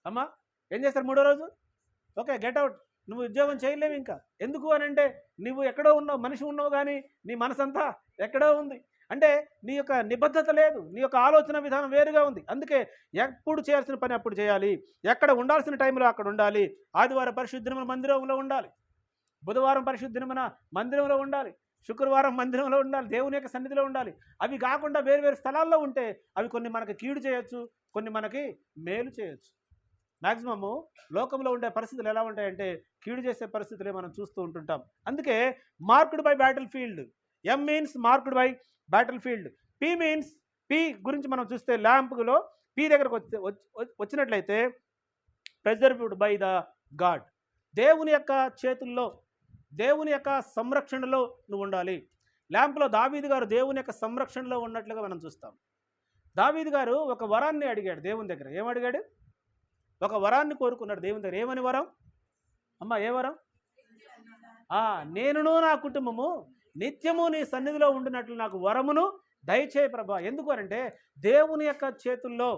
అమ్మా ఏం చేస్తారు? 3వ రోజు ఓకే గెట్ అవుట్, నువ్వు ఉద్యోగం చేయలేవు. ఇంకా ఎందుకు అని అంటే నువ్వు ఎక్కడో ఉన్నావు, మనిషి ఉన్నావు, కానీ నీ మనసంతా ఎక్కడో ఉంది. అంటే నీ యొక్క నిబద్ధత లేదు, నీ యొక్క ఆలోచన విధానం వేరుగా ఉంది. అందుకే ఎప్పుడు చేయాల్సిన పని అప్పుడు చేయాలి, ఎక్కడ ఉండాల్సిన టైంలో అక్కడ ఉండాలి. ఆదివారం పరిశుద్ధమైన మందిరంలో ఉండాలి, బుధవారం పరిశుద్ధమైన మందిరంలో ఉండాలి, శుక్రవారం మందిరంలో ఉండాలి, దేవుని యొక్క సన్నిధిలో ఉండాలి. అవి కాకుండా వేరు స్థలాల్లో ఉంటే అవి కొన్ని మనకి కీడు చేయొచ్చు, కొన్ని మనకి మేలు చేయొచ్చు. మ్యాక్సిమము లోకంలో ఉండే పరిస్థితులు ఎలా ఉంటాయంటే కీడు చేసే పరిస్థితులే మనం చూస్తూ ఉంటుంటాం. అందుకే marked by battle field. M means marked by battle field. P means, P గురించి మనం చూస్తే ల్యాంప్లో పి దగ్గరకు వచ్చినట్లయితే ప్రిజర్వ్డ్ బై ద గాడ్. దేవుని యొక్క చేతుల్లో, దేవుని యొక్క సంరక్షణలో నువ్వు ఉండాలి. ల్యాంప్లో దావీదు గారు దేవుని యొక్క సంరక్షణలో ఉన్నట్లుగా మనం చూస్తాం. దావీదు గారు ఒక వరాన్ని అడిగాడు దేవుని దగ్గర. ఏమడిగాడు? ఒక వరాన్ని కోరుకున్నాడు దేవుని దగ్గర. ఏమని వరం? అమ్మ ఏ వరం? నేనును నా కుటుంబము నిత్యము నీ సన్నిధిలో ఉండినట్లు నాకు వరమును దయచేయి ప్రభా. ఎందుకు అనంటే దేవుని యొక్క చేతుల్లో,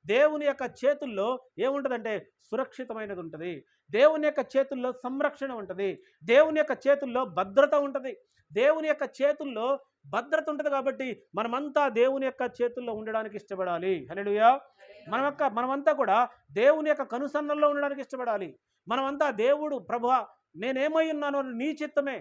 దేవుని యొక్క చేతుల్లో ఏముంటుందంటే సురక్షితమైనది ఉంటుంది. దేవుని యొక్క చేతుల్లో సంరక్షణ ఉంటుంది. దేవుని యొక్క చేతుల్లో భద్రత ఉంటుంది. దేవుని యొక్క చేతుల్లో భద్రత ఉంటుంది. కాబట్టి మనమంతా దేవుని యొక్క చేతుల్లో ఉండడానికి ఇష్టపడాలి. హల్లెలూయా. మనమంతా కూడా దేవుని యొక్క కనుసన్నల్లో ఉండడానికి ఇష్టపడాలి. మనమంతా దేవుడు ప్రభువా నేనేమై ఉన్నానో నీ చిత్తమే,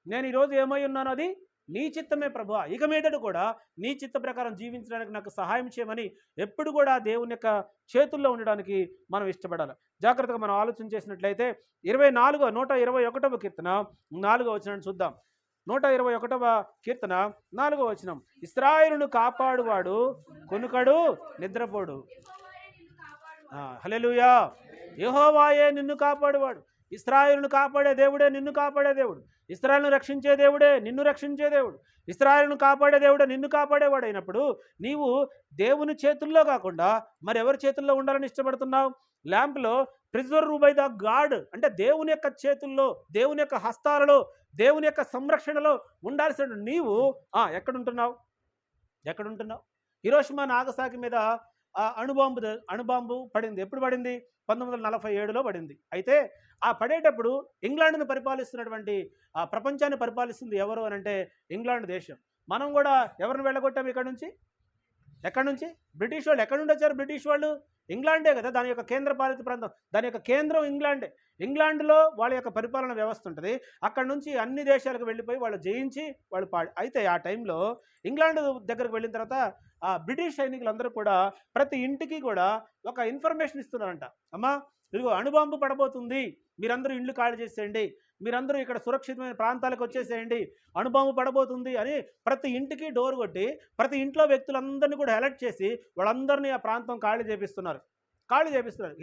నేను ఈరోజు ఏమై ఉన్నానో అది నీ చిత్తమే ప్రభువా, ఇక మీదట కూడా నీ చిత్త ప్రకారం జీవించడానికి నాకు సహాయం చేయమని ఎప్పుడు కూడా దేవుని యొక్క చేతుల్లో ఉండడానికి మనం ఇష్టపడాలి. జాగ్రత్తగా మనం ఆలోచన చేసినట్లయితే 121వ కీర్తన 4వ వచనాన్ని చూద్దాం. 121వ కీర్తన 4వ వచనం. ఇశ్రాయేలును కాపాడువాడు కొనుకడు నిద్రపోడు. హల్లెలూయా. యెహోవాయే నిన్ను కాపాడువాడు. ఇశ్రాయేలును కాపాడే దేవుడే నిన్ను కాపాడే దేవుడు. ఇశ్రాయేలును రక్షించే దేవుడే నిన్ను రక్షించే దేవుడు. ఇశ్రాయేలును కాపాడే దేవుడే నిన్ను కాపాడేవాడు అయినప్పుడు నీవు దేవుని చేతుల్లో కాకుండా మరి ఎవరి చేతుల్లో ఉండాలని ఇష్టపడుతున్నావు? ల్యాంప్లో ప్రిజర్వ్ బై ద గాడ్ అంటే దేవుని యొక్క చేతుల్లో, దేవుని యొక్క హస్తాలలో, దేవుని యొక్క సంరక్షణలో ఉండాల్సిన నీవు ఎక్కడుంటున్నావు? హిరోషిమా నాగసాకి మీద అణుబాంబు పడింది. ఎప్పుడు పడింది? 1947లో పడింది. అయితే ఆ పడేటప్పుడు ఇంగ్లాండ్ను పరిపాలిస్తున్నటువంటి ప్రపంచాన్ని పరిపాలిస్తుంది ఎవరు అని అంటే ఇంగ్లాండ్ దేశం. మనం కూడా ఎవరిని వెళ్ళగొట్టాము ఎక్కడి నుంచి? బ్రిటిష్ వాళ్ళు. ఎక్కడి నుండి వచ్చారు బ్రిటిష్ వాళ్ళు? ఇంగ్లాండే కదా. దాని యొక్క కేంద్ర పాలిత ప్రాంతం, దాని యొక్క కేంద్రం ఇంగ్లాండే. ఇంగ్లాండ్లో వాళ్ళ యొక్క పరిపాలన వ్యవస్థ ఉంటుంది. అక్కడ నుంచి అన్ని దేశాలకు వెళ్ళిపోయి వాళ్ళు జయించి వాళ్ళు అయితే ఆ టైంలో ఇంగ్లాండ్ దగ్గరకు వెళ్ళిన తర్వాత ఆ బ్రిటిష్ సైనికులందరూ కూడా ప్రతి ఇంటికి కూడా ఒక ఇన్ఫర్మేషన్ ఇస్తున్నారంట. అమ్మా ఇదిగో అణుబాంబు పడబోతుంది, మీరందరూ ఇళ్ళు ఖాళీ చేసేయండి, మీరందరూ ఇక్కడ సురక్షితమైన ప్రాంతాలకు వచ్చేసేయండి, అణుబాంబు పడబోతుంది అని ప్రతి ఇంటికి డోర్ కొట్టి ప్రతి ఇంట్లో వ్యక్తులందరినీ కూడా అలర్ట్ చేసి వాళ్ళందరినీ ఆ ప్రాంతం ఖాళీ చేపిస్తున్నారు.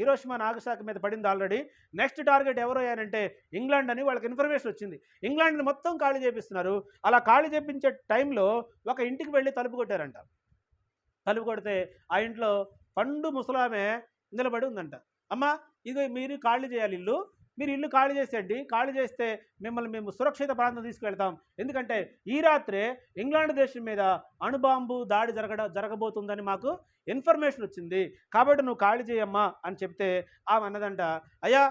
హిరోషిమా నాగసాకి మీద పడింది ఆల్రెడీ. నెక్స్ట్ టార్గెట్ ఎవరు అయ్యారంటే ఇంగ్లాండ్ అని వాళ్ళకి ఇన్ఫర్మేషన్ వచ్చింది. ఇంగ్లాండ్ని మొత్తం ఖాళీ చేపిస్తున్నారు. అలా ఖాళీ చేపించే టైంలో ఒక ఇంటికి వెళ్ళి తలుపు కొట్టారంట. తలుపు కొడితే ఆ ఇంట్లో పండు ముసలామె నిలబడి ఉందంట. అమ్మా ఇది మీరు ఖాళీ చేయాలి, మీరు ఇల్లు ఖాళీ చేసేయండి, ఖాళీ చేస్తే మిమ్మల్ని మేము సురక్షిత ప్రాంతం తీసుకెళ్తాం, ఎందుకంటే ఈ రాత్రే ఇంగ్లాండ్ దేశం మీద అణుబాంబు దాడి జరగబోతుందని మాకు ఇన్ఫర్మేషన్ వచ్చింది, కాబట్టి నువ్వు ఖాళీ చేయమ్మా అని చెప్తే ఆమె అన్నదంట, అయ్యా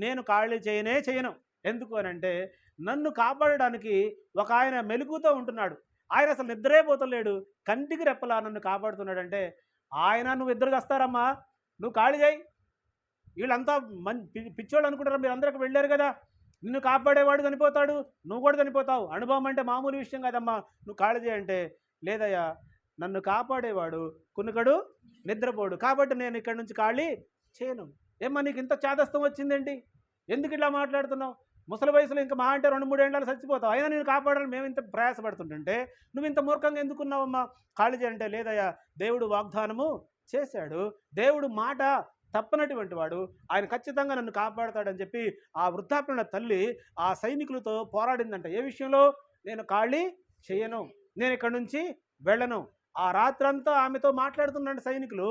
నేను ఖాళీ చేయను. ఎందుకు అని అంటే నన్ను కాపాడడానికి ఒక ఆయన మెలుగుతో ఉంటున్నాడు, ఆయన అసలు నిద్రే పోతలేడు, కంటికి రెప్పలా నన్ను కాపాడుతున్నాడంటే ఆయన నువ్వు ఇద్దరికి వస్తారమ్మా, నువ్వు ఖాళీ చేయి, వీళ్ళంతా పిచ్చోళ్ళు అనుకుంటారా, మీరు అందరికి వెళ్ళారు కదా, నిన్ను కాపాడేవాడు చనిపోతాడు, నువ్వు కూడా చనిపోతావు, అనుభవం అంటే మామూలు విషయం కాదమ్మా, నువ్వు ఖాళీ చేయంటే లేదయ్యా నన్ను కాపాడేవాడు కునుకడు నిద్రపోడు, కాబట్టి నేను ఇక్కడి నుంచి ఖాళీ చేయను. ఏమ్మా నీకు ఇంత చాదస్తం వచ్చిందేంటి? ఎందుకు ఇట్లా మాట్లాడుతున్నావు? ముసలి వయసులో ఇంకా మా అంటే 2-3 ఏళ్ళు చచ్చిపోతావు, అయినా నేను కాపాడాలని మేము ఇంత ప్రయాసపడుతుంటే నువ్వు ఇంత మూర్ఖంగా ఎందుకున్నావమ్మా, ఖాళీ చేయంటే లేదయ్యా దేవుడు వాగ్దానము చేశాడు, దేవుడు మాట తప్పనటువంటి వాడు, ఆయన ఖచ్చితంగా నన్ను కాపాడతాడని చెప్పి ఆ వృద్ధాప్యుల తల్లి ఆ సైనికులతో పోరాడిందంట. ఏ విషయంలో? నేను ఖాళీ చేయను, నేను ఇక్కడి నుంచి వెళ్ళను. ఆ రాత్రంతా ఆమెతో మాట్లాడుతున్నాడు సైనికులు,